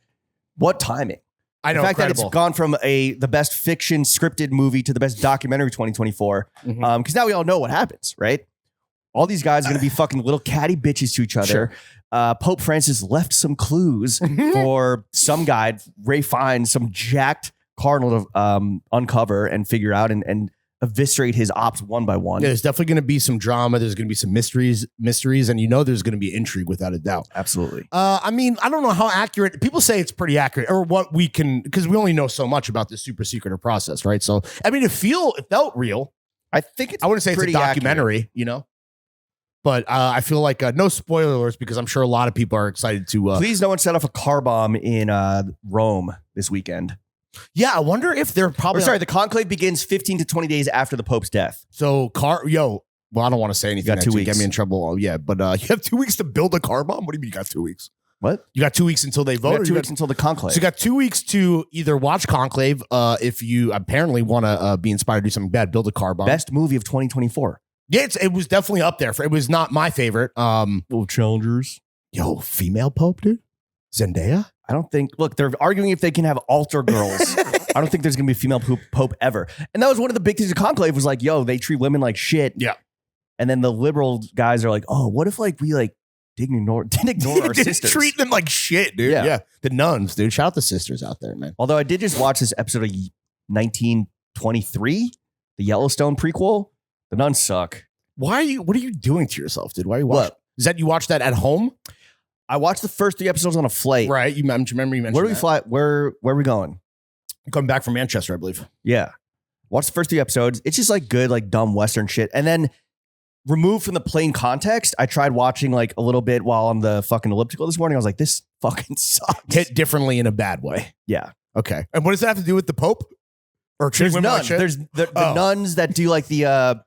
what timing? I know, the fact that it's gone from the best fiction scripted movie to the best documentary 2024. Because now we all know what happens, right? All these guys are going to be fucking little catty bitches to each other. Sure. Pope Francis left some clues for some guy, Ray Fiennes, some jacked cardinal to uncover and figure out and eviscerate his ops one by one. Yeah, there's definitely going to be some drama. There's going to be some mysteries, and there's going to be intrigue without a doubt. Absolutely. I mean, I don't know how accurate. People say it's pretty accurate, or what we can, because we only know so much about this super secretive process, right? So, I mean, it felt real. I think I wouldn't say it's a documentary, accurate. You know, but I feel like no spoilers because I'm sure a lot of people are excited to. Please, no one set off a car bomb in Rome this weekend. Yeah, I wonder if they're probably... the conclave begins 15 to 20 days after the Pope's death. So, well, I don't want to say anything. You got 2 weeks. Get me in trouble. Oh, yeah, but you have 2 weeks to build a car bomb? What do you mean you got 2 weeks? What? You got 2 weeks until they vote? You got 2 weeks until the conclave. So you got 2 weeks to either watch Conclave, if you apparently want to be inspired to do something bad, build a car bomb. Best movie of 2024. Yeah, it was definitely up there. It was not my favorite. Little challengers. Yo, female Pope, dude? Zendaya? I don't think... Look, they're arguing if they can have altar girls. I don't think there's going to be a female pope ever. And that was one of the big things of Conclave was like, yo, they treat women like shit. Yeah. And then the liberal guys are like, oh, what if like we like didn't ignore our sisters? Treat them like shit, dude. Yeah. The nuns, dude. Shout out the sisters out there, man. Although I did just watch this episode of 1923, the Yellowstone prequel. The nuns suck. What are you doing to yourself, dude? Why are you watching? Is that you watch that at home? I watched the first 3 episodes on a flight. Right. You remember you mentioned where do we fly? Where are we going? Coming back from Manchester, I believe. Yeah. Watch the first 3 episodes. It's just like good, like dumb Western shit. And then removed from the plain context, I tried watching like a little bit while on the fucking elliptical this morning. I was like, this fucking sucks. Hit differently in a bad way. Yeah. Okay. And what does that have to do with the Pope? Or there's nuns. There's the nuns that do like the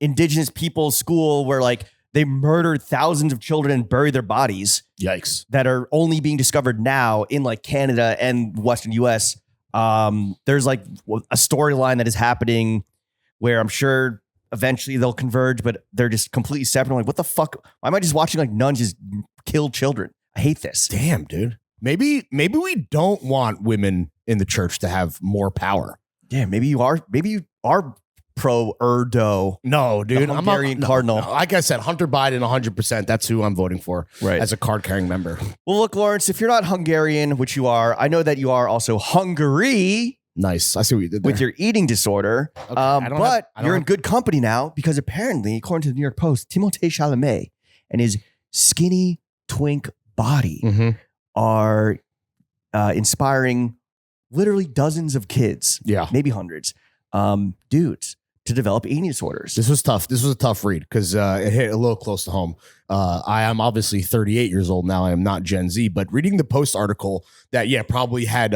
indigenous people school where like they murdered thousands of children and buried their bodies. Yikes. That are only being discovered now in like Canada and Western US. There's like a storyline that is happening where I'm sure eventually they'll converge, but they're just completely separate. I'm like, what the fuck? Why am I just watching like nuns just kill children? I hate this. Damn, dude. Maybe we don't want women in the church to have more power. Yeah, maybe you are pro Erdo. No, dude, I'm Hungarian Cardinal. No. Like I said, Hunter Biden, 100%. That's who I'm voting for as a card-carrying member. Well, look, Lawrence, if you're not Hungarian, which you are, I know that you are also Hungary. Nice. I see what you did there. With your eating disorder. Okay, you're in good company now because apparently, according to the New York Post, Timothée Chalamet and his skinny twink body are inspiring literally dozens of kids, maybe hundreds, dudes to develop eating disorders. This was tough. This was a tough read because it hit a little close to home. I am obviously 38 years old now. I am not Gen Z, but reading the Post article that, probably had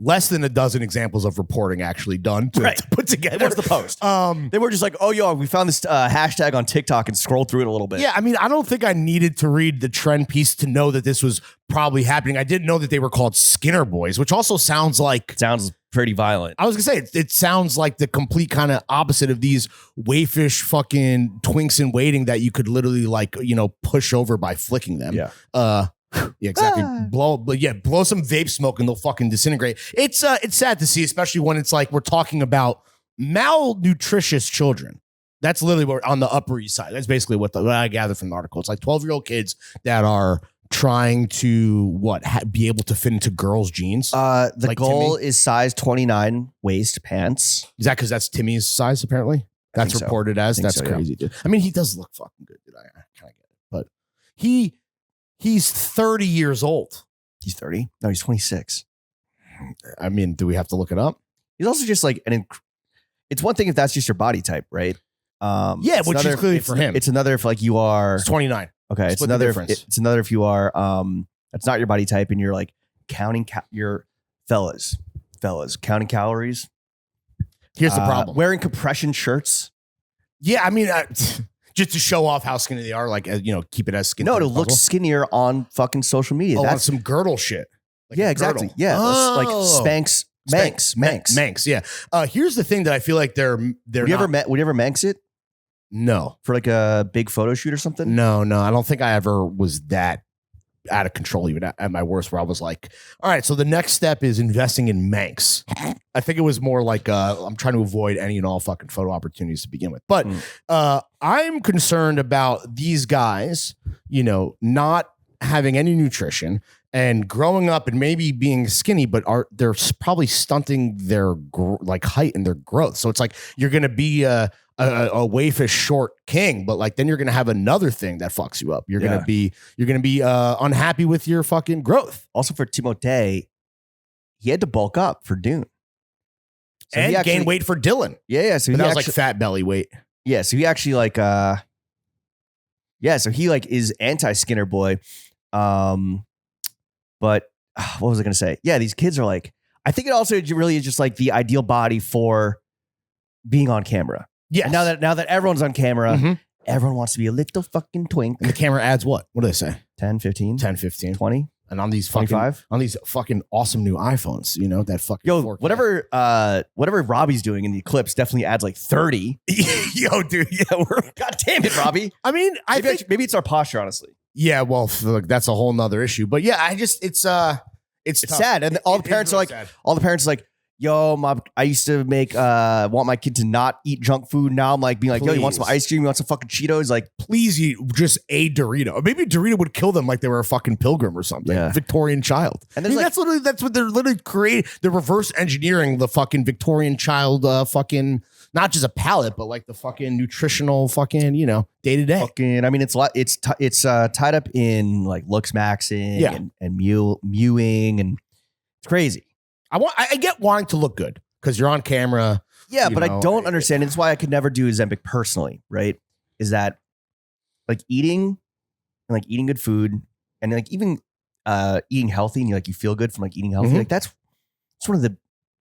less than a dozen examples of reporting actually done to put together. Where's the Post? They were just like, oh, yo, we found this hashtag on TikTok and scrolled through it a little bit. Yeah, I mean, I don't think I needed to read the trend piece to know that this was probably happening. I didn't know that they were called Skinner Boys, which also sounds pretty violent. I was going to say, it sounds like the complete kind of opposite of these wayfish fucking twinks in waiting that you could literally push over by flicking them. Yeah, exactly. Blow some vape smoke and they'll fucking disintegrate. It's sad to see, especially when it's like we're talking about malnutritious children. That's literally what on the Upper East Side. That's basically what I gather from the article. It's like 12-year-old kids that are trying to be able to fit into girls' jeans. The goal is size 29 waist pants. Is that because that's Timmy's size? Apparently, that's reported as. That's crazy, dude. I mean, he does look fucking good, dude. I kind of get it, but he's 30 years old. He's 30? No, he's 26. I mean, do we have to look it up? He's also just like it's one thing if that's just your body type, right? Which is clearly for him. It's another if like you are. It's 29. Okay, it's another. It's another if you are. That's not your body type, and you're like counting your fellas counting calories. Here's the problem: wearing compression shirts. Yeah, I mean, just to show off how skinny they are, keep it as skinny. No, to look skinnier on fucking social media. Oh, that's some girdle shit. Exactly. Girdle. Yeah, like Spanx. Manx. Yeah. Here's the thing that I feel like they're. Would you ever Manx it? No. For like a big photo shoot or something? No. I don't think I ever was that out of control, even at my worst, where I was like, all right, so the next step is investing in Manx. I think it was more like I'm trying to avoid any and all fucking photo opportunities to begin with. But I'm concerned about these guys, not having any nutrition and growing up and maybe being skinny, but they're probably stunting their height and their growth. So it's like you're going to be a wayfish short king, but then you're going to have another thing that fucks you up. You're going to be unhappy with your fucking growth. Also for Timothée, he had to bulk up for Dune. So and gain weight for Dylan. Yeah. So that was like fat belly weight. Yeah. So he actually so he is anti-Skinner boy. But what was I going to say? Yeah, these kids are I think it also really is just the ideal body for being on camera. Yeah. Now that everyone's on camera, everyone wants to be a little fucking twink. And the camera adds what? What do they say? 10, 15? 10, 15. 20? And on these 25? On these fucking awesome new iPhones, that fucking 4K. Whatever Robbie's doing in the clips definitely adds 30. Yo, dude. Yeah, God damn it, Robbie. I mean, maybe it's our posture, honestly. Yeah, well, look, that's a whole nother issue. But yeah, it's sad. And all the parents are like, yo, Mom, I used to want my kid to not eat junk food. Now I'm being yo, you want some ice cream? You want some fucking Cheetos? Please eat just a Dorito. Or maybe a Dorito would kill them like they were a fucking pilgrim or something. Yeah. Victorian child. And that's what they're literally creating. They're reverse engineering the fucking Victorian child fucking, not just a palate, but the fucking nutritional fucking, day to day. Fucking, I mean, it's tied up in looks maxing and mewing, and it's crazy. I get wanting to look good because you're on camera. Yeah, but I don't understand. It's why I could never do Ozempic personally, right? Is that eating and eating good food and even eating healthy and you feel good from eating healthy. That's one of the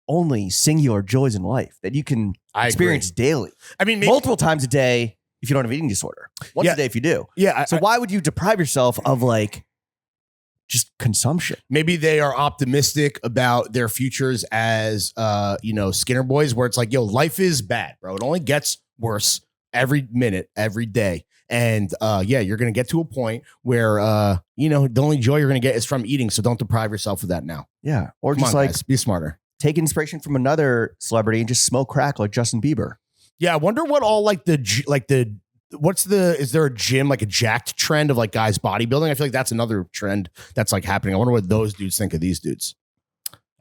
only singular joys in life that you can experience daily. I mean, multiple times a day if you don't have an eating disorder. Once a day if you do. Yeah. So why would you deprive yourself of just consumption? Maybe they are optimistic about their futures as Skinner boys, where it's yo, life is bad, bro. It only gets worse every minute, every day. And you're going to get to a point where, the only joy you're going to get is from eating. So don't deprive yourself of that now. Yeah. Or Come just on, like guys, be smarter. take inspiration from another celebrity and just smoke crack like Justin Bieber. Yeah. I wonder what all is there a gym, like a jacked trend of like guys bodybuilding? I feel like that's another trend that's like happening. I wonder what those dudes think of these dudes.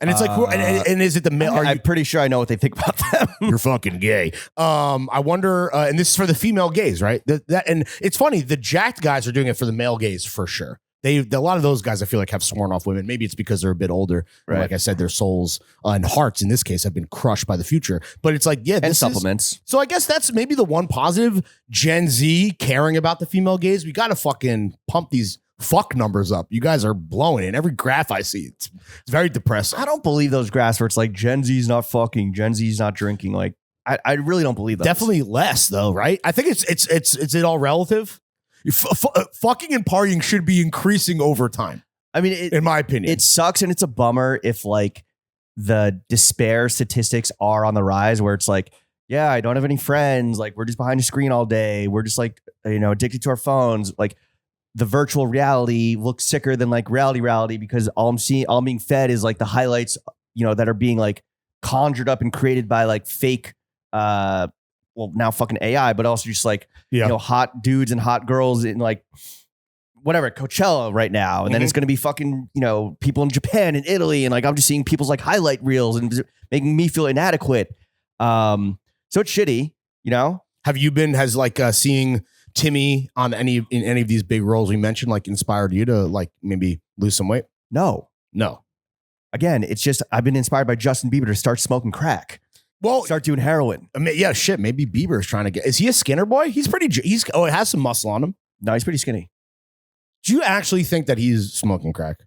And it's like, and is it the male? I'm pretty sure I know what they think about them. You're fucking gay. I wonder, and this is for the female gays, right? And it's funny, the jacked guys are doing it for the male gays for sure. A lot of those guys I feel like have sworn off women. Maybe it's because they're a bit older. Right. Like I said, their souls and hearts in this case have been crushed by the future. But it's like, yeah, and supplements. So I guess that's maybe the one positive. Gen Z caring about the female gays. We got to fucking pump these fuck numbers up. You guys are blowing it. Every graph I see, it's very depressing. I don't believe those graphs where it's like Gen Z's not fucking, Gen Z's not drinking. Like I really don't believe that. Definitely less though, right? I think it's it all relative. Fucking and partying should be increasing over time. I mean, in my opinion, it sucks and it's a bummer if like the despair statistics are on the rise where it's like, yeah, I don't have any friends. Like we're just behind a screen all day. We're just like, addicted to our phones. Like the virtual reality looks sicker than like reality because all I'm being fed is like the highlights, that are being like conjured up and created by like fake, now fucking AI, but also just like, hot dudes and hot girls in like whatever, Coachella right now. And then it's going to be fucking, people in Japan and Italy. And like, I'm just seeing people's like highlight reels and making me feel inadequate. So it's shitty, Has like seeing Timmy in any of these big roles we mentioned, like inspired you to like maybe lose some weight? No. Again, it's just, I've been inspired by Justin Bieber to start smoking crack. Well, start doing heroin. I mean, yeah, shit. Maybe Bieber is trying to get. Is he a Skinner boy? He's pretty. It has some muscle on him. No, he's pretty skinny. Do you actually think that he's smoking crack?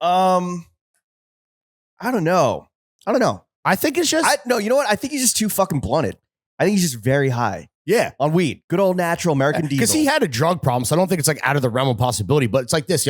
I don't know. I think it's just. No, you know what? I think he's just too fucking blunted. I think he's just very high. Yeah. On weed. Good old natural American diesel. Because he had a drug problem, so I don't think it's like out of the realm of possibility. But it's like this,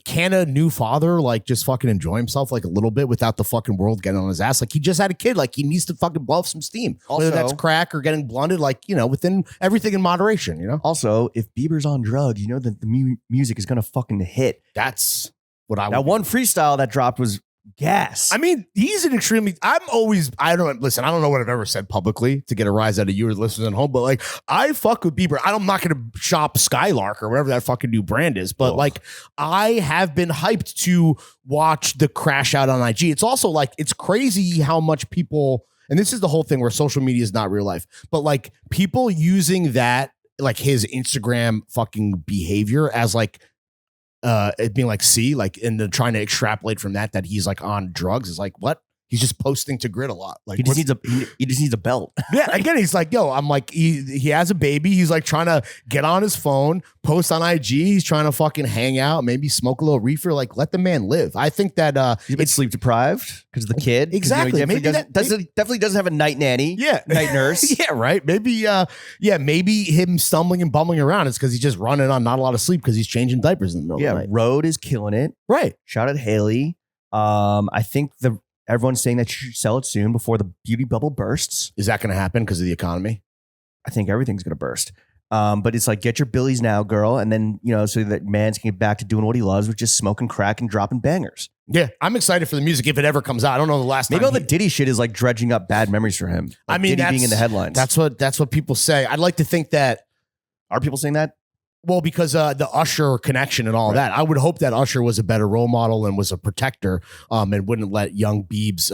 can a new father like just fucking enjoy himself like a little bit without the fucking world getting on his ass? Like he just had a kid. Like he needs to fucking blow off some steam. Also, whether that's crack or getting blunted, like, within everything in moderation, Also, if Bieber's on drugs, that the music is going to fucking hit. That's what I That one freestyle that dropped was gas. I mean, he's an extremely. I don't know what I've ever said publicly to get a rise out of you or listeners at home, but like I fuck with Bieber. I'm not going to shop Skylark or whatever that fucking new brand is, but like I have been hyped to watch the crash out on IG. It's also like it's crazy how much people, and this is the whole thing where social media is not real life, but like people using that, like his Instagram fucking behavior as like it being like, and then trying to extrapolate from that he's like on drugs is like, what? He's just posting to Grid a lot. Like he just needs a belt. Yeah. Again, he's like, I'm like, he has a baby. He's like trying to get on his phone, post on IG. He's trying to fucking hang out, maybe smoke a little reefer. Like, let the man live. I think that he's been sleep deprived because of the kid. Exactly. He definitely doesn't have a night nanny. Yeah. Night nurse. Yeah. Right. Maybe, maybe him stumbling and bumbling around is because he's just running on not a lot of sleep because he's changing diapers in the middle of the night. Road is killing it. Right. Shout out Haley. I think everyone's saying that you should sell it soon before the beauty bubble bursts. Is that going to happen because of the economy? I think everything's going to burst. But it's like, get your billies now, girl. And then, so that man's can get back to doing what he loves, which is smoking crack and dropping bangers. Yeah. I'm excited for the music if it ever comes out. I don't know the last time. Maybe all the Diddy shit is like dredging up bad memories for him. Like Diddy being in the headlines. That's what people say. I'd like to think that. Are people saying that? Well, because the Usher connection and all that, I would hope that Usher was a better role model and was a protector, and wouldn't let young Biebs,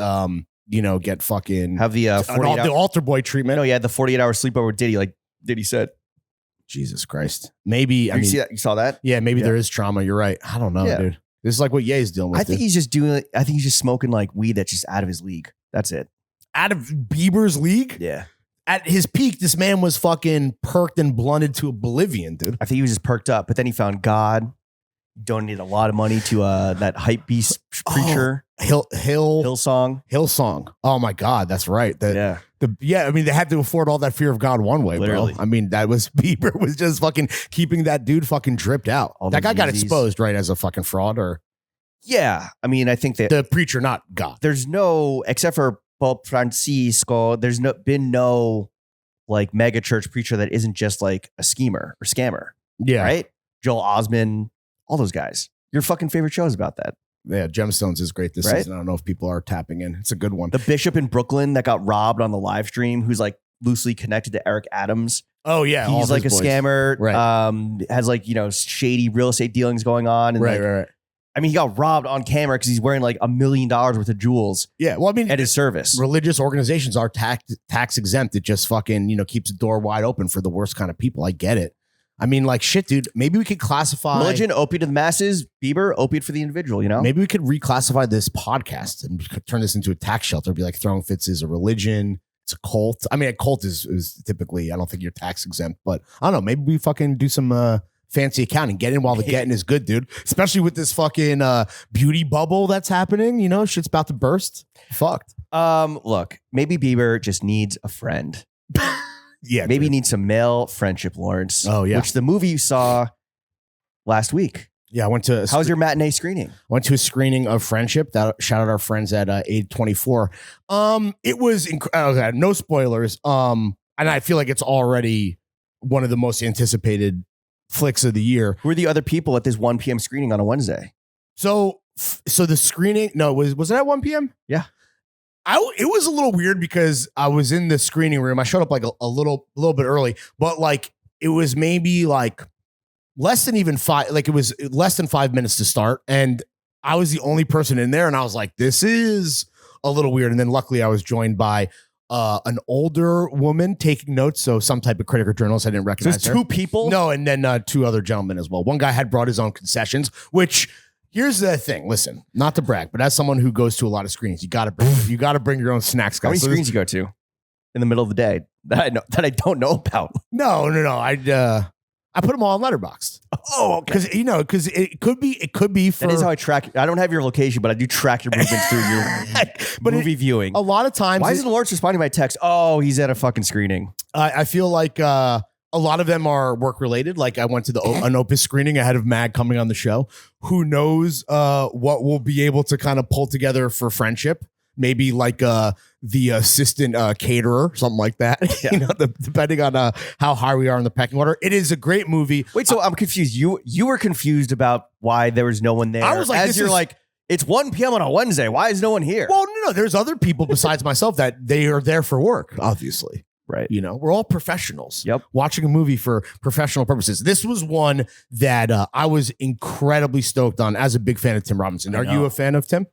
get fucking have the the altar boy treatment. No, yeah, the 48-hour sleepover with Diddy, like Diddy said. Jesus Christ, maybe you saw that? Yeah, maybe there is trauma. You're right. I don't know, dude. This is like what Ye's dealing with. I think he's just smoking like weed that's just out of his league. That's it. Out of Bieber's league? Yeah. At his peak, this man was fucking perked and blunted to oblivion, dude. I think he was just perked up, but then he found God, donated a lot of money to that hype beast preacher. Hillsong. Oh my God, that's right. I mean, they had to afford all that fear of God one way, literally. Bro. I mean, that was Bieber was just fucking keeping that dude fucking dripped out. That guy got exposed, right, as a fucking fraud, or yeah. I mean, I think that the preacher, not God. There's no, except for Pope Francisco, there's been no like mega church preacher that isn't just like a schemer or scammer. Yeah. Right? Joel Osment, all those guys. Your fucking favorite show is about that. Yeah, Gemstones is great this season. I don't know if people are tapping in. It's a good one. The bishop in Brooklyn that got robbed on the live stream, who's like loosely connected to Eric Adams. Oh yeah, he's like a scammer. Right. Has like shady real estate dealings going on. And right. I mean, he got robbed on camera because he's wearing like $1 million worth of jewels. Yeah, well, I mean, at his service. Religious organizations are tax exempt. It just fucking keeps the door wide open for the worst kind of people. I get it. I mean, like, shit, dude, maybe we could classify religion, opiate to the masses, Bieber, opiate for the individual, Maybe we could reclassify this podcast and turn this into a tax shelter. Be like, Throwing Fits is a religion. It's a cult. I mean, a cult is typically, I don't think you're tax exempt, but I don't know. Maybe we fucking do some fancy accounting. Get in while the getting is good, dude. Especially with this fucking beauty bubble that's happening. Shit's about to burst. Fucked. Look, maybe Bieber just needs a friend. Yeah, maybe needs some male friendship, Lawrence. Oh yeah, which the movie you saw last week. Yeah, I went to. How was your matinee screening? Went to a screening of Friendship. That shout out our friends at A24. It was incredible. No spoilers. And I feel like it's already one of the most anticipated flicks of the year. Who are the other people at this 1 p.m. screening on a Wednesday? So the screening. No, was it at 1 p.m.? Yeah. It was a little weird because I was in the screening room. I showed up like a little bit early, but like it was maybe like less than even 5. Like it was less than 5 minutes to start, and I was the only person in there, and I was like, "This is a little weird." And then luckily, I was joined by an older woman taking notes, so some type of critic or journalist. I didn't recognize her. 2 people? No, and then 2 other gentlemen as well. One guy had brought his own concessions, which. Here's the thing. Listen, not to brag, but as someone who goes to a lot of screenings, you gotta bring your own snacks. Guys. How many screens you go to in the middle of the day that I don't know about? No. I put them all on Letterboxd. Oh, okay. Because it could be for. That is how I track. I don't have your location, but I do track your movements through your movie viewing. A lot of times, why isn't Lawrence responding to my text? Oh, he's at a fucking screening. I feel like. A lot of them are work related. Like I went to an Opus screening ahead of Mag coming on the show. Who knows what we'll be able to kind of pull together for Friendship? Maybe like the assistant caterer, something like that. Yeah. Depending on how high we are in the pecking order. It is a great movie. Wait, so I'm confused. You were confused about why there was no one there. I was like, it's 1 p.m. on a Wednesday. Why is no one here? Well, no. There's other people besides myself that they are there for work, obviously. Right. We're all professionals. Yep. Watching a movie for professional purposes. This was one that I was incredibly stoked on as a big fan of Tim Robinson. Are you a fan of Tim?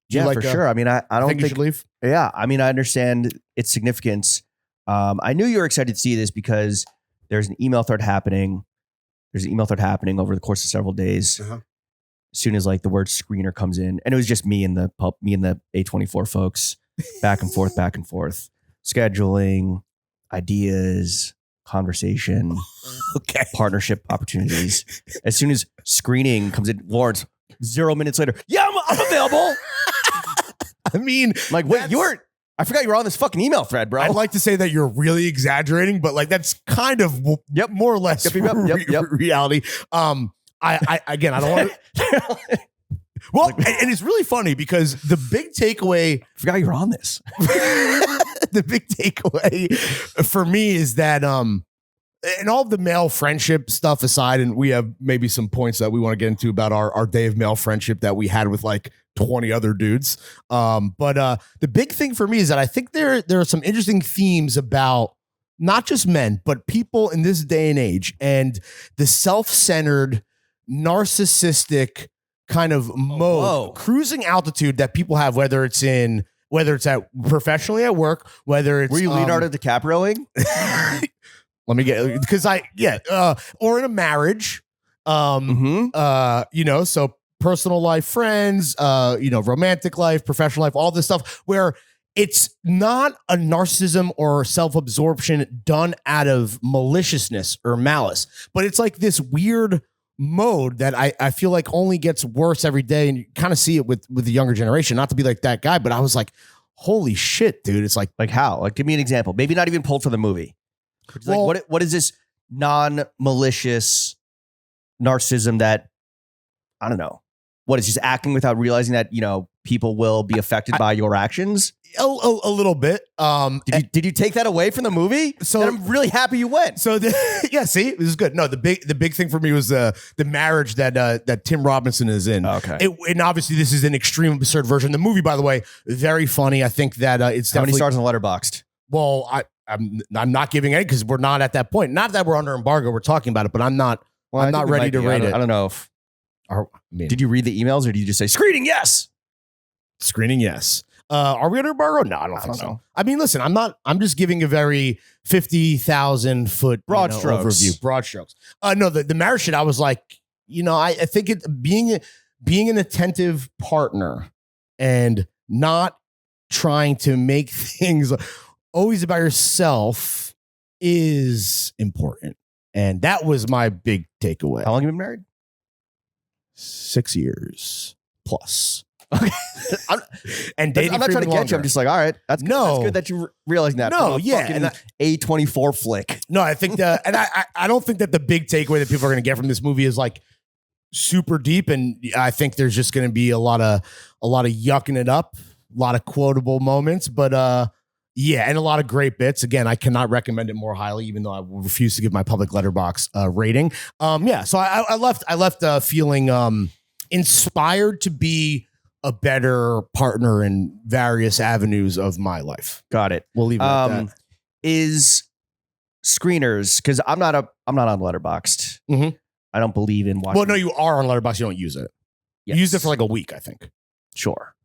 Yeah, for sure. I mean, I don't think you should leave. Yeah. I mean, I understand its significance. I knew you were excited to see this because there's an email thread happening. There's an email thread happening over the course of several days. Uh-huh. As soon as like the word screener comes in, and it was just me and the A24 folks back and forth, scheduling, ideas, conversation, okay, partnership opportunities. As soon as screening comes in, Lawrence, 0 minutes later, yeah, I'm available. I mean, I'm like, wait, I forgot you were on this fucking email thread, bro. I'd like to say that you're really exaggerating, but like that's kind of more or less reality. I don't want to. Well, and it's really funny because the big takeaway. I forgot you were on this. The big takeaway for me is that, and all the male friendship stuff aside, and we have maybe some points that we want to get into about our day of male friendship that we had with like 20 other dudes. But the big thing for me is that I think there are some interesting themes about not just men, but people in this day and age and the self-centered, narcissistic kind of mode, cruising altitude that people have, whether it's at professionally at work, whether it's were you Leonardo DiCaprioing? Let me get because or in a marriage, so personal life, friends, romantic life, professional life, all this stuff where it's not a narcissism or self-absorption done out of maliciousness or malice, but it's like this weird mode that I feel like only gets worse every day, and you kind of see it with the younger generation. Not to be like that guy, but I was like, holy shit, dude. It's like how? Like, give me an example. Maybe not even pulled from the movie. Well, like, what is this non-malicious narcissism that, I don't know, what is just acting without realizing that, people will be affected by your actions? A little bit. Did you take that away from the movie? So and I'm really happy you went. So yeah, see, this is good. No, the big thing for me was the marriage that Tim Robinson is in. Okay. And obviously this is an extreme absurd version. The movie, by the way, very funny. I think that it's how many definitely stars on Letterboxd? Well, I'm not giving any because we're not at that point. Not that we're under embargo. We're talking about it, but I'm not. Well, I'm not ready to rate it. I don't know if. Did you read the emails or did you just say screening? Yes. Screening, yes. Are we under embargo? No, I don't think so. I mean, listen, I'm just giving a very 50,000 foot broad strokes overview. Broad strokes. No, the marriage shit. I was like, I think being an attentive partner and not trying to make things always about yourself is important. And that was my big takeaway. How long have you been married? 6 years plus. Okay. I'm not trying to get you. I'm just like, all right, that's good. That's good that you realizing that. No, yeah. And A24 flick. No, I think that, and I don't think that the big takeaway that people are going to get from this movie is like super deep. And I think there's just going to be a lot of yucking it up, a lot of quotable moments, but yeah, and a lot of great bits. Again, I cannot recommend it more highly, even though I refuse to give my public letterbox rating. Yeah, so I left feeling inspired to be a better partner in various avenues of my life. Got it. We'll leave it at that. Is screeners, because I'm not on Letterboxd. Mm-hmm. I don't believe in watching. Well, no, you are on Letterboxd. You don't use it. Yes. You used it for like a week, I think. Sure.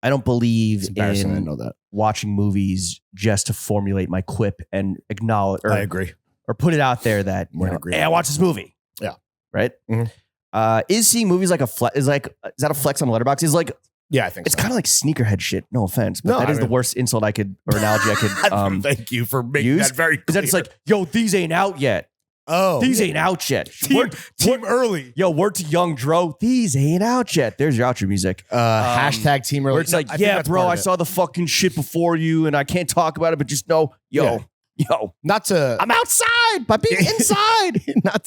I don't believe in I know that. watching movies just to formulate my quip and acknowledge. I agree. Or put it out there that hey, I watched this movie. Yeah. Right. Mm-hmm. Is seeing movies like a flex? Is that a flex on Letterboxd? Is like, yeah, I think it's kind of like sneakerhead shit. No offense, but that is the worst insult I could or analogy I could. Thank you for making that very clear. Because that's like, yo, these ain't out yet. Oh, these ain't out yet. Team early. Yo, word to Young Dro. These ain't out yet. There's your outro music. Hashtag team early. Where it's like, yeah, bro, I saw the fucking shit before you, and I can't talk about it, but just know, yo, not to. I'm outside by being inside. not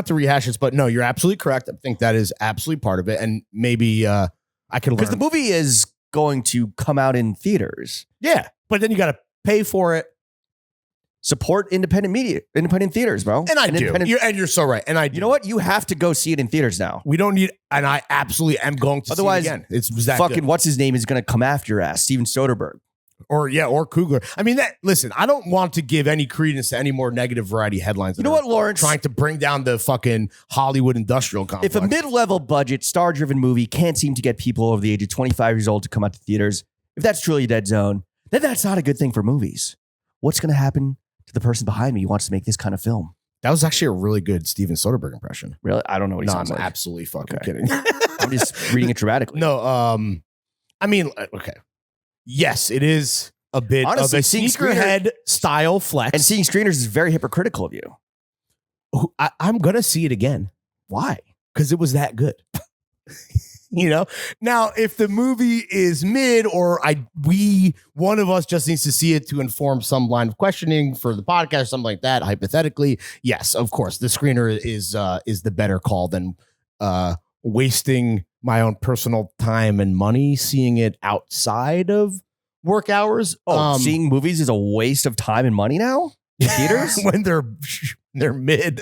to rehash this, but no, you're absolutely correct. I think that is absolutely part of it, and maybe I could learn because the movie is going to come out in theaters. Yeah, but then you got to pay for it. Support independent media, independent theaters, bro. And I do. You're so right. And you know what? You have to go see it in theaters now. We don't need, and I absolutely am going to Otherwise, see it again. It's that fucking good. what's his name is going to come after your ass, Steven Soderbergh. Or Kugler. I mean, listen, I don't want to give any credence to any more negative variety headlines. You know what, Lawrence? Trying to bring down the fucking Hollywood industrial complex. If a mid-level budget, star-driven movie can't seem to get people over the age of 25 years old to come out to theaters, if that's truly a dead zone, then that's not a good thing for movies. What's going to happen to the person behind me who wants to make this kind of film? That was actually a really good Steven Soderbergh impression. Really? I don't know what he sounds like. I'm absolutely fucking kidding. I'm just reading it dramatically. No, I mean, okay. Yes, it is a bit honestly, of a sneakerhead style flex. And seeing screeners is very hypocritical of you. I'm going to see it again. Why? Because it was that good. Now, if the movie is mid or one of us just needs to see it to inform some line of questioning for the podcast, something like that, hypothetically, yes, of course, the screener is the better call than wasting my own personal time and money seeing it outside of work hours. Seeing movies is a waste of time and money now in theaters when they're mid.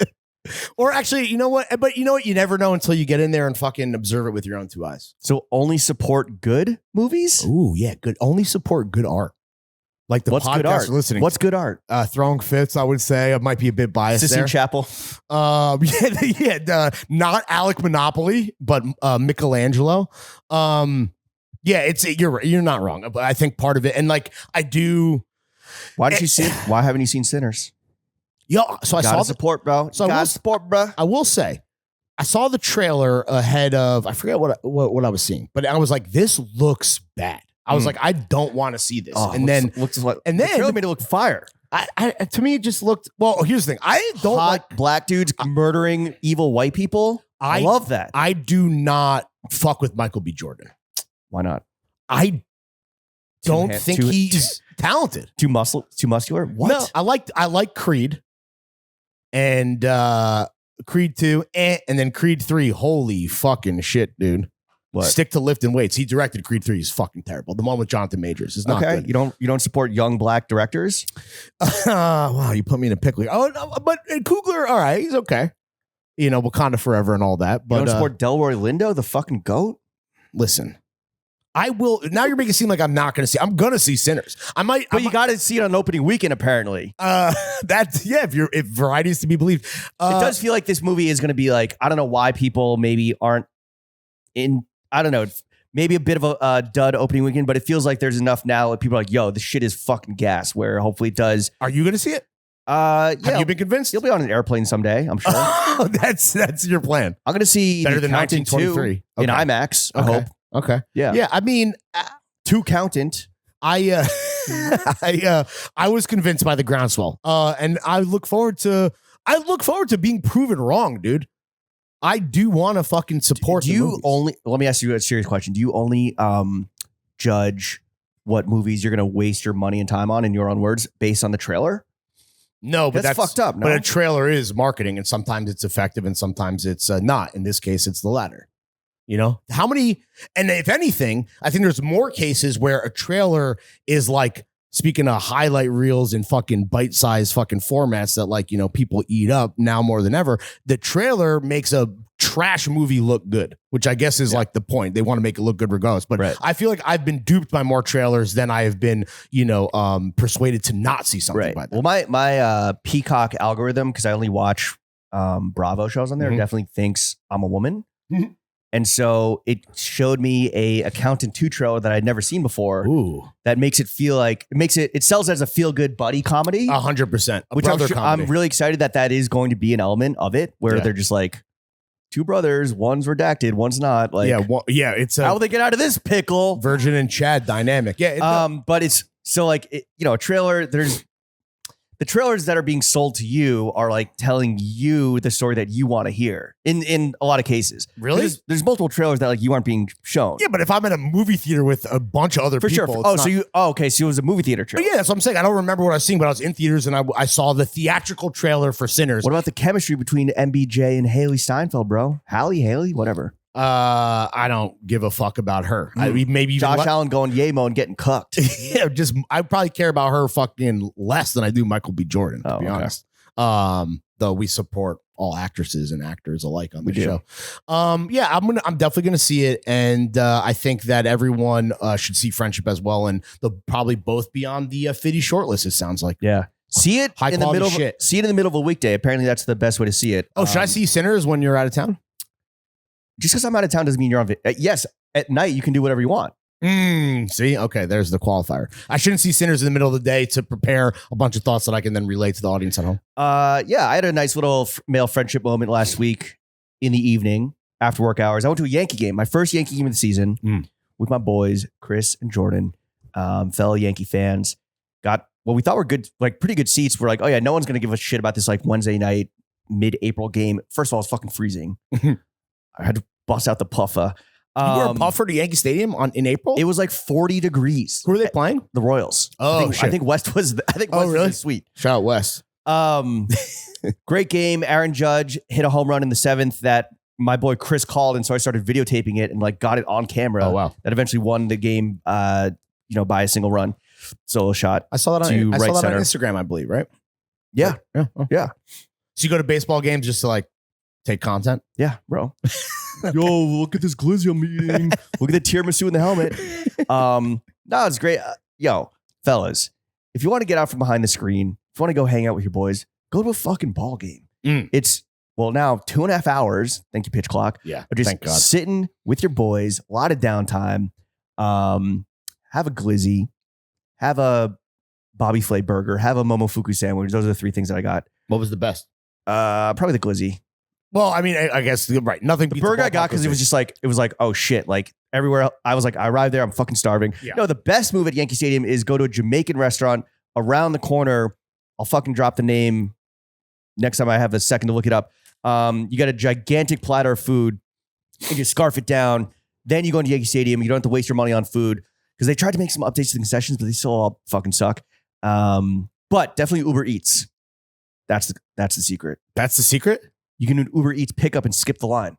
Or actually, you know what? But you know what? You never know until you get in there and fucking observe it with your own two eyes. So only support good movies? Ooh, yeah, good. Only support good art. Like the podcast good art? you're listening. What's good art? Throwing fits, I would say. I might be a bit biased Sistine there. Chapel. Not Alec Monopoly, but Michelangelo. You're not wrong. But I think part of it, and like I do. Why did you see it? Why haven't you seen Sinners? Yo, so I saw support, bro. So I will say, I saw the trailer ahead of, I forget what I was seeing, but I was like, this looks bad. I was like, I don't want to see this. The trailer made it look fire. To me, it just looked. Well, here's the thing. I don't like black dudes murdering evil white people. I love that. I do not fuck with Michael B. Jordan. Why not? I don't think he's talented. Too muscular. What? No, I like Creed. And Creed 2 and then Creed 3. Holy fucking shit, dude. What? Stick to lifting weights. He directed Creed 3. He's fucking terrible. The one with Jonathan Majors is not good. You don't support young black directors? Wow, you put me in a pickle. Oh, no, but Coogler, all right, he's okay. You know, Wakanda Forever and all that. But you don't support Delroy Lindo, the fucking GOAT? Listen, I will. Now you're making it seem like I'm not going to see. I'm going to see Sinners. I might, but you got to see it on opening weekend. Apparently, that's if variety is to be believed. It does feel like this movie is going to be like, I don't know why people maybe aren't in. I don't know. Maybe a bit of a dud opening weekend, but it feels like there's enough now that people are like, yo, this shit is fucking gas. Where hopefully it does. Are you going to see it? Yeah. Have you been convinced? You'll be on an airplane someday, I'm sure. That's your plan. I'm going to see Better than 1923 in IMAX. I hope. Okay. Yeah. Yeah. I mean, Two Countant. I was convinced by the groundswell, and I look forward to being proven wrong, dude. I do want to fucking support. Do you only? Let me ask you a serious question. Do you only judge what movies you're going to waste your money and time on, in your own words, based on the trailer? No, but that's fucked up. No? But a trailer is marketing, and sometimes it's effective, and sometimes it's not. In this case, it's the latter. You know, how many? And if anything, I think there's more cases where a trailer is like, speaking of highlight reels and fucking bite-sized fucking formats that, like, you know, people eat up now more than ever. The trailer makes a trash movie look good, which I guess is like the point. They want to make it look good regardless. But I feel like I've been duped by more trailers than I have been, you know, persuaded to not see something by them. Well, my Peacock algorithm, because I only watch Bravo shows on there, definitely thinks I'm a woman. And so it showed me a Accountant 2 trailer that I'd never seen before. Ooh. That makes it feel like it sells as a feel good buddy comedy. 100%. Which I'm really excited that is going to be an element of it where they're just like two brothers, one's redacted, one's not. Like, it's how will they get out of this pickle? Virgin and Chad dynamic. Yeah. But it's so like, a trailer, the trailers that are being sold to you are like telling you the story that you want to hear in a lot of cases. Really? There's multiple trailers that like you aren't being shown. Yeah, but if I'm in a movie theater with a bunch of other people. Okay. So it was a movie theater trailer. Yeah, that's what I'm saying. I don't remember what I was seeing, but I was in theaters and I saw the theatrical trailer for Sinners. What about the chemistry between MBJ and Haley Steinfeld, bro? Haley, whatever. I don't give a fuck about her. I mean, maybe Josh Allen going Yamo and getting cucked. Yeah, I probably care about her fucking less than I do Michael B. Jordan, to be honest. Though we support all actresses and actors alike on the show. Yeah, I'm definitely gonna see it, and I think that everyone should see Friendship as well, and they'll probably both be on the Fitty shortlist. It sounds like. Yeah. See it High in the middle. Shit. See it in the middle of a weekday. Apparently, that's the best way to see it. Oh, should I see Sinners when you're out of town? Just because I'm out of town doesn't mean you're on. Yes, at night you can do whatever you want. See, okay, there's the qualifier. I shouldn't see Sinners in the middle of the day to prepare a bunch of thoughts that I can then relate to the audience at home. Yeah, I had a nice little male friendship moment last week in the evening after work hours. I went to a Yankee game, my first Yankee game of the season, with my boys, Chris and Jordan, fellow Yankee fans. Got what we thought were good, like pretty good seats. We're like, oh yeah, no one's gonna give a shit about this like Wednesday night mid-April game. First of all, it's fucking freezing. I had to bust out the puffer. You wore a puffer to Yankee Stadium in April? It was like 40 degrees. Who were they playing? The Royals. Oh, I think West was. West really? was sweet. Shout out West. Great game. Aaron Judge hit a home run in the 7th that my boy Chris called, and so I started videotaping it and like got it on camera. Oh wow! That eventually won the game. By a single run, solo shot. I saw that on Instagram, I believe. Right? Yeah. So you go to baseball games just to like take content? Yeah, bro. Yo, look at this glizzy I'm eating. Look at the tiramisu in the helmet. No, it's great. Yo, fellas, if you want to get out from behind the screen, if you want to go hang out with your boys, go to a fucking ball game. It's, now 2.5 hours. Thank you, pitch clock. Yeah, just thank God. Sitting with your boys, a lot of downtime. Have a glizzy, have a Bobby Flay burger, have a Momofuku sandwich. Those are the 3 things that I got. What was the best? Probably the glizzy. Well, I mean, I guess right. Nothing. The burger I got because it was like, oh shit, like everywhere. I was like, I arrived there, I'm fucking starving. Yeah. No, the best move at Yankee Stadium is go to a Jamaican restaurant around the corner. I'll fucking drop the name next time I have a second to look it up. You got a gigantic platter of food. You just scarf it down. Then you go into Yankee Stadium. You don't have to waste your money on food because they tried to make some updates to the concessions, but they still all fucking suck. But definitely Uber Eats. That's the secret. That's the secret? You can do Uber Eats pickup and skip the line.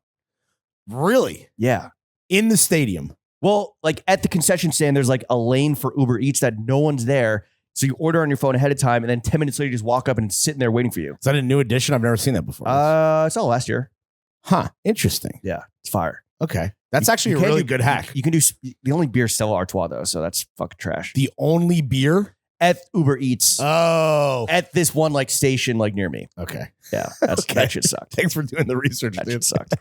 Really? Yeah. In the stadium. Well, like at the concession stand, there's like a lane for Uber Eats that no one's there. So you order on your phone ahead of time, and then 10 minutes later, you just walk up and it's sitting there waiting for you. Is that a new addition? I've never seen that before. It's all last year. Huh. Interesting. Yeah, it's fire. Okay. That's actually a really good hack. You can do the only beer is Stella Artois though, so that's fucking trash. The only beer at Uber Eats. Oh, at this one like station like near me. Okay. Yeah, that shit sucked. Thanks for doing the research. That shit sucked.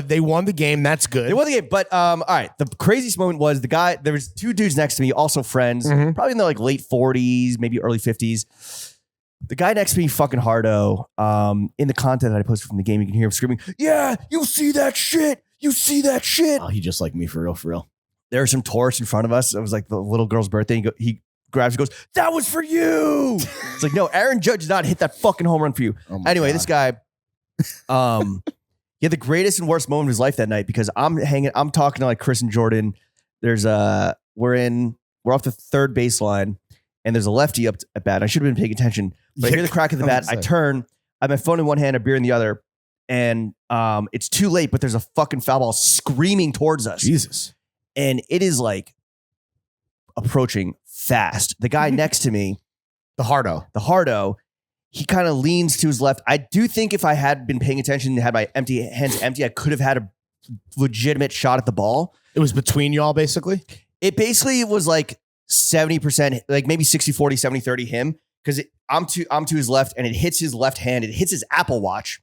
They won the game. That's good. They won the game, but all right. The craziest moment was the guy. There was two dudes next to me, also friends, probably in their like late 40s, maybe early 50s. The guy next to me, fucking hardo. In the content that I posted from the game, you can hear him screaming, "Yeah, you see that shit? You see that shit?" Oh, he just like me for real, for real. There were some tourists in front of us. It was like the little girl's birthday. He grabs and goes, "That was for you." It's like, no, Aaron Judge did not hit that fucking home run for you. Oh anyway, God. this guy, he had the greatest and worst moment of his life that night because I'm talking to like Chris and Jordan. There's we're off the third baseline and there's a lefty up at bat. I should have been paying attention, but I hear the crack of the bat. I turn, I have my phone in one hand, a beer in the other, and it's too late, but there's a fucking foul ball screaming towards us. Jesus. And it is like approaching fast. The guy next to me, the hardo, he kind of leans to his left. I do think if I had been paying attention and had my hands empty, I could have had a legitimate shot at the ball. It was between y'all, basically? It basically was like 70%, like maybe 60-40, 70-30 him, because I'm to his left and it hits his left hand. It hits his Apple Watch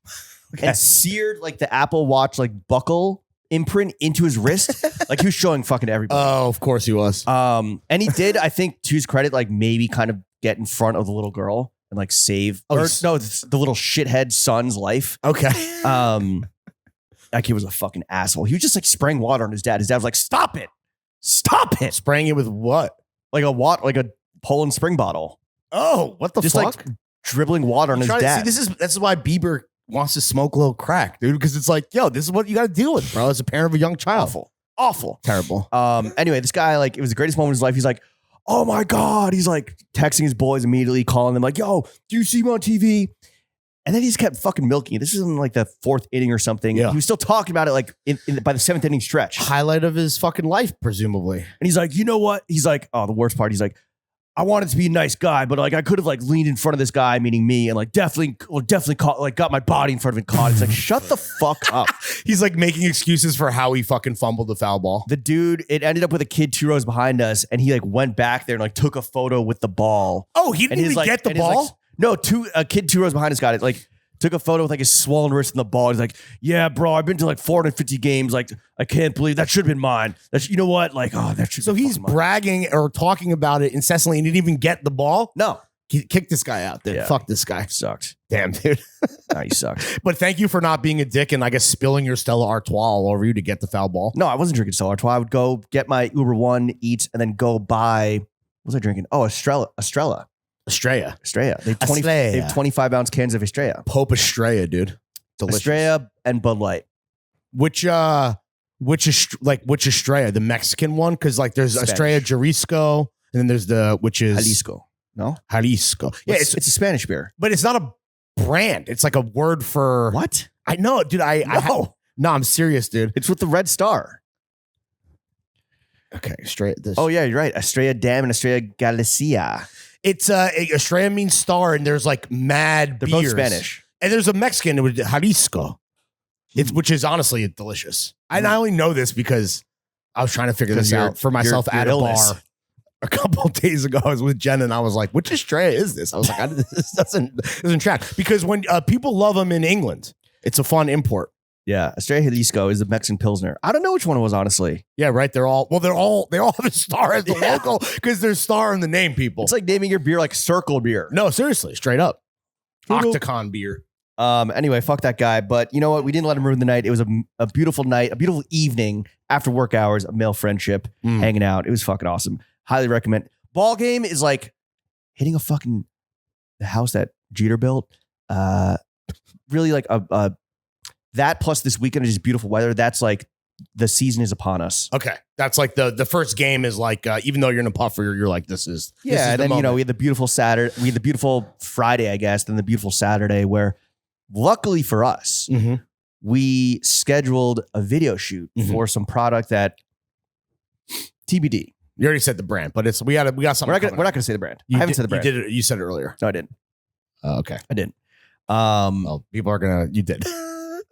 and seared like the Apple Watch like buckle imprint into his wrist. Like he was showing fucking everybody. Oh, of course he was. And he did, I think, to his credit, like maybe kind of get in front of the little girl and like save the little shithead son's life. Okay. That kid was a fucking asshole. He was just like spraying water on his dad. His dad was like, "Stop it. Stop it." Spraying it with what? Like a Poland Spring bottle. Oh, what the just fuck? Like dribbling water on his dad. See, this is why Bieber wants to smoke a little crack, dude, because it's like, yo, this is what you got to deal with, bro, as a parent of a young child. Awful. Terrible. Anyway, this guy, like, it was the greatest moment of his life. He's like, "Oh my God." He's like texting his boys immediately, calling them like, "Yo, do you see me on TV?" And then he just kept fucking milking it. This is in like the fourth inning or something. Yeah. He was still talking about it like by the seventh inning stretch. Highlight of his fucking life, presumably. And he's like, "You know what?" He's like, oh, the worst part. He's like, "I wanted to be a nice guy, but like I could have like leaned in front of this guy," meaning me, and like definitely caught, like got my body in front of him, caught. It's like, shut the fuck up. He's like making excuses for how he fucking fumbled the foul ball. The dude, it ended up with a kid 2 rows behind us, and he like went back there and like took a photo with the ball. Oh, he didn't even get the ball? Like, no, a kid 2 rows behind us got it. Like took a photo with like his swollen wrist in the ball. He's like, "Yeah, bro, I've been to like 450 games. Like, I can't believe that should have been mine. That's, you know what? Like, oh, that should." So he's bragging or talking about it incessantly and didn't even get the ball? No. Kick this guy out, dude. Yeah. Fuck this guy. Sucked. Damn, dude. No, you sucked. But thank you for not being a dick and I guess spilling your Stella Artois all over you to get the foul ball. No, I wasn't drinking Stella Artois. I would go get my Uber One, eat, and then go buy. What was I drinking? Oh, Estrella. Estrella. They have 25-ounce cans of Estrella. Pope Estrella, dude. Delicious. Estrella and Bud Light. Which Estrella? The Mexican one? Because like there's Spanish. Estrella Jalisco, and then there's which is Jalisco. No? Jalisco. Yeah, it's a Spanish beer. But it's not a brand. It's like a word for what? I know, dude. No, I'm serious, dude. It's with the red star. Okay, straight. Oh yeah, you're right. Estrella Dam and Estrella Galicia. It's Estrella means star, and there's like mad. They're beers. both Spanish, and there's a Mexican with Jalisco. Which is honestly delicious. And I only know this because I was trying to figure this out for myself at a bar a couple of days ago. I was with Jen, and I was like, "Which Estrella is this?" I was like, "This doesn't track," because when people love them in England, it's a fun import. Yeah, Estrella Jalisco is the Mexican Pilsner. I don't know which one it was, honestly. Yeah, right. They all have a star as the logo because there's star in the name, people. It's like naming your beer like Circle beer. No, seriously, straight up. Octacon beer. Anyway, fuck that guy. But you know what? We didn't let him ruin the night. It was a beautiful night, a beautiful evening after work hours, a male friendship, hanging out. It was fucking awesome. Highly recommend. Ball game is like hitting the house that Jeter built. Really like that plus this weekend is just beautiful weather. That's like the season is upon us. Okay. That's like the first game is like, even though you're in a puffer, you're like, this is and then, moment. We had the beautiful Saturday, we had the beautiful Friday, I guess, then the beautiful Saturday where luckily for us, we scheduled a video shoot for some product that TBD. You already said the brand, but we got something. We're not going to say the brand. I haven't said the brand. You did it. You said it earlier. No, I didn't. Okay. I didn't. Well, people are gonna. You did.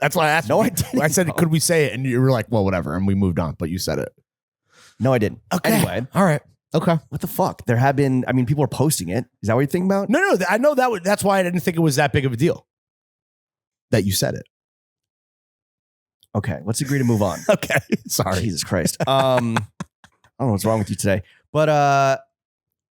That's why I asked. No, I didn't. I said, could we say it? And you were like, well, whatever. And we moved on. But you said it. No, I didn't. Okay. Anyway. All right. Okay. What the fuck? There have been. I mean, people are posting it. Is that what you're thinking about? No. I know that. That's why I didn't think it was that big of a deal. That you said it. Okay. Let's agree to move on. Okay. Sorry. Jesus Christ. I don't know what's wrong with you today, but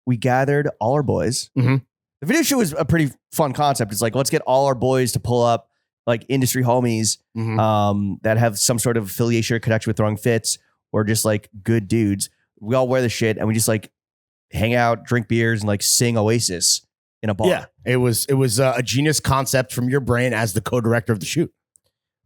we gathered all our boys. Mm-hmm. The video shoot was a pretty fun concept. It's like, let's get all our boys to pull up like industry homies that have some sort of affiliation or connection with Throwing Fits or just like good dudes. We all wear the shit and we just like hang out, drink beers, and like sing Oasis in a bar. Yeah, it was a genius concept from your brain as the co-director of the shoot.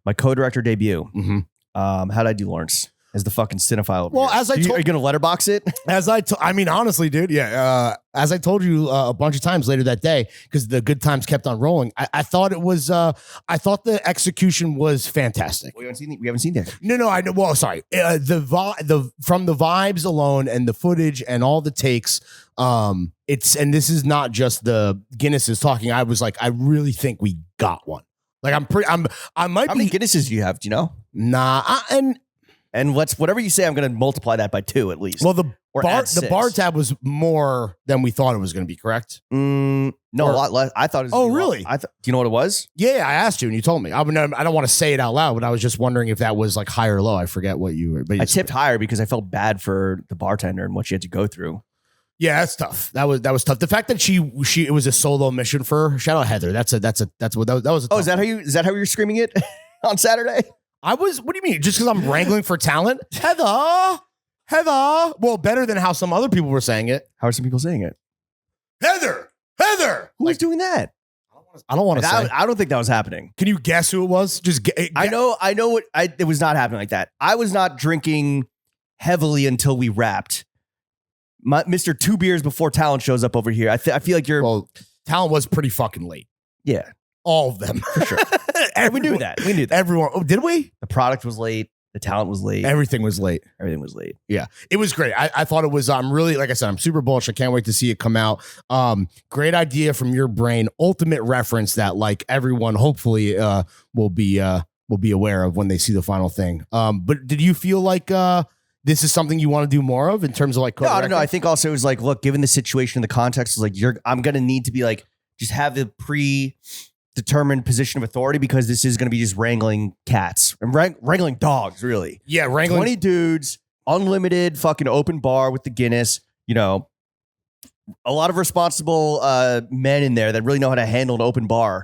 My co-director debut. Mm-hmm. How did I do, Lawrence? As the fucking cinephile over well, here. as I told, are you gonna letterbox it? I mean, honestly, dude, yeah. As I told you a bunch of times later that day, because the good times kept on rolling. I thought it was. I thought the execution was fantastic. We haven't seen it. No, I know. Well, sorry. From the vibes alone and the footage and all the takes. And this is not just the Guinness is talking. I was like, I really think we got one. Like I might How be. many Guinnesses do you have? Do you know? Nah, and whatever you say, I'm going to multiply that by 2 at least. Well, the bar tab was more than we thought it was going to be, correct? No, a lot less. I thought it was. Oh, really? Do you know what it was? Yeah, I asked you and you told me. I don't want to say it out loud, but I was just wondering if that was like high or low. I forget what you were. But I tipped higher because I felt bad for the bartender and what she had to go through. Yeah, that's tough. That was tough. The fact that she it was a solo mission for her. Shout out Heather. That was. Oh, is that how you're screaming it on Saturday? What do you mean? Just because I'm wrangling for talent? Heather. Well, better than how some other people were saying it. How are some people saying it? Heather. Who was doing that? I don't want to say. I don't think that was happening. Can you guess who it was? I know it was not happening like that. I was not drinking heavily until we wrapped. Mr. 2 beers before talent shows up over here. I feel like you're. Well, talent was pretty fucking late. Yeah. All of them. For sure. We knew that. Everyone. Oh, did we? The product was late. The talent was late. Everything was late. Yeah. It was great. I thought it was, I'm really, like I said, I'm super bullish. I can't wait to see it come out. Great idea from your brain. Ultimate reference that like everyone hopefully will be aware of when they see the final thing. But did you feel like this is something you want to do more of in terms of like, no, I don't know. I think also it was like, look, given the situation, the context is like, I'm going to need to be like, just have the predetermined position of authority because this is going to be just wrangling cats and wrangling dogs, really. Yeah, wrangling 20 dudes, unlimited fucking open bar with the Guinness, you know, a lot of responsible men in there that really know how to handle an open bar.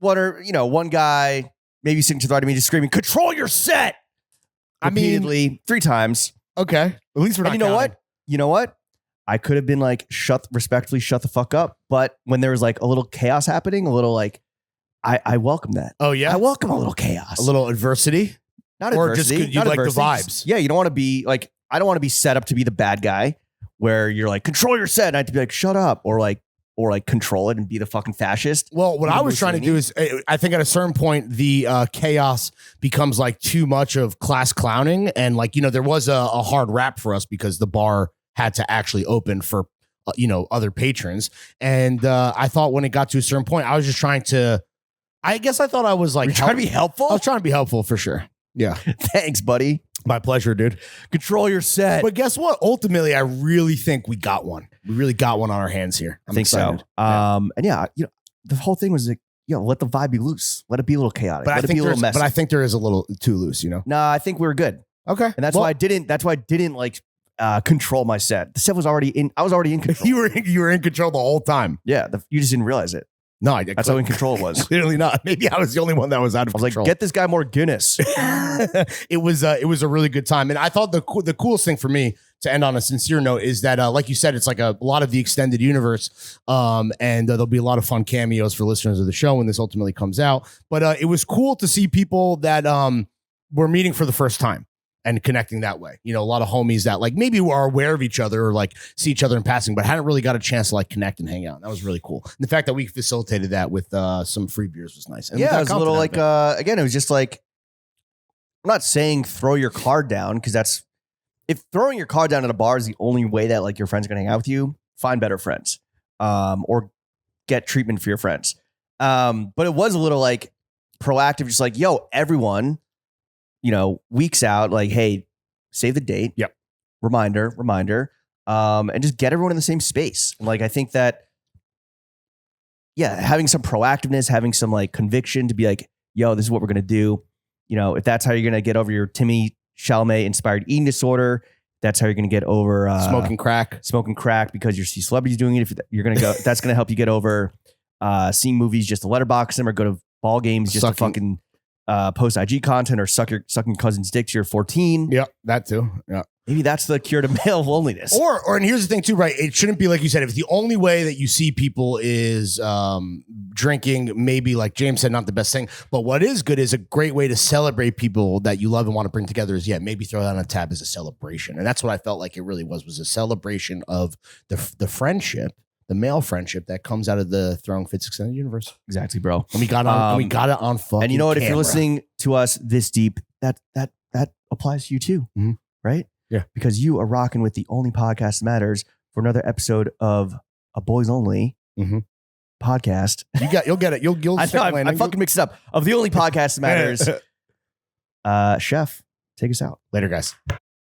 One guy maybe sitting to the right of me just screaming, "Control your set!" repeatedly 3 times. Okay. At least we're not. You know what? I could have been like, respectfully shut the fuck up. But when there was like a little chaos happening, a little like, I welcome that. Oh yeah, I welcome a little chaos, a little adversity, not or adversity, just you like adversity. the vibes. Yeah, you don't want to be like, I don't want to be set up to be the bad guy where you're like, control your set, and I have to be like, shut up, or control it and be the fucking fascist. Well, what I was trying to do is, I think at a certain point, the chaos becomes like too much of class clowning, and like there was a hard rap for us because the bar had to actually open for other patrons, and I thought when it got to a certain point, I was just trying to. I guess I thought I was like trying to be helpful. I was trying to be helpful for sure. Yeah, thanks, buddy. My pleasure, dude. Control your set. But guess what? Ultimately, I really think we got one. We really got one on our hands here. I think excited. So. And yeah, the whole thing was like, let the vibe be loose. Let it be a little chaotic. Let it be a little messy. But I think there is a little too loose. Nah, I think we were good. Okay, and that's why I didn't like control my set. The set was already in. I was already in control. you were in control the whole time. Yeah, you just didn't realize it. No, that's how in control it was. Clearly not. Maybe I was the only one that was out of control. I was like, get this guy more Guinness. It was a really good time, and I thought the coolest thing for me to end on a sincere note is that, like you said, it's like a lot of the extended universe, and there'll be a lot of fun cameos for listeners of the show when this ultimately comes out. But it was cool to see people that we're meeting for the first time. and connecting that way. You know, a lot of homies that like maybe are aware of each other or like see each other in passing, but hadn't really got a chance to like connect and hang out. That was really cool. And the fact that we facilitated that with some free beers was nice. And yeah, it was a little like, again, it was just like, I'm not saying throw your card down because if throwing your card down at a bar is the only way that like your friends are going to hang out with you, find better friends or get treatment for your friends. But it was a little like proactive, just like, yo, everyone, you know, weeks out, like, hey, save the date. Yep. Reminder. And just get everyone in the same space. And like, I think that, yeah, having some proactiveness, having some like conviction to be like, yo, this is what we're going to do. You know, if that's how you're going to get over your Timmy Chalamet inspired eating disorder, that's how you're going to get over smoking crack because you see celebrities doing it. If you're going to go, that's going to help you get over seeing movies just to letterbox them or go to ball games just to fucking post IG content or sucking cousin's dick till you're 14. Yeah, that too. Yeah. Maybe that's the cure to male loneliness. Or and here's the thing too, right? It shouldn't be like you said. If the only way that you see people is drinking, maybe like James said, not the best thing. But what is good is a great way to celebrate people that you love and want to bring together is maybe throw that on a tab as a celebration. And that's what I felt like it really was a celebration of the friendship, the male friendship that comes out of the Throwing Fits Extended Universe. Exactly, bro. And we got it on fucking. And you know what? Camera. If you're listening to us this deep, that applies to you too, right? Yeah, because you are rocking with the only podcast that matters for another episode of a boys only podcast. You'll get it. You'll. I fucking mixed it up. Of the only podcast that matters. Chef, take us out. Later, guys.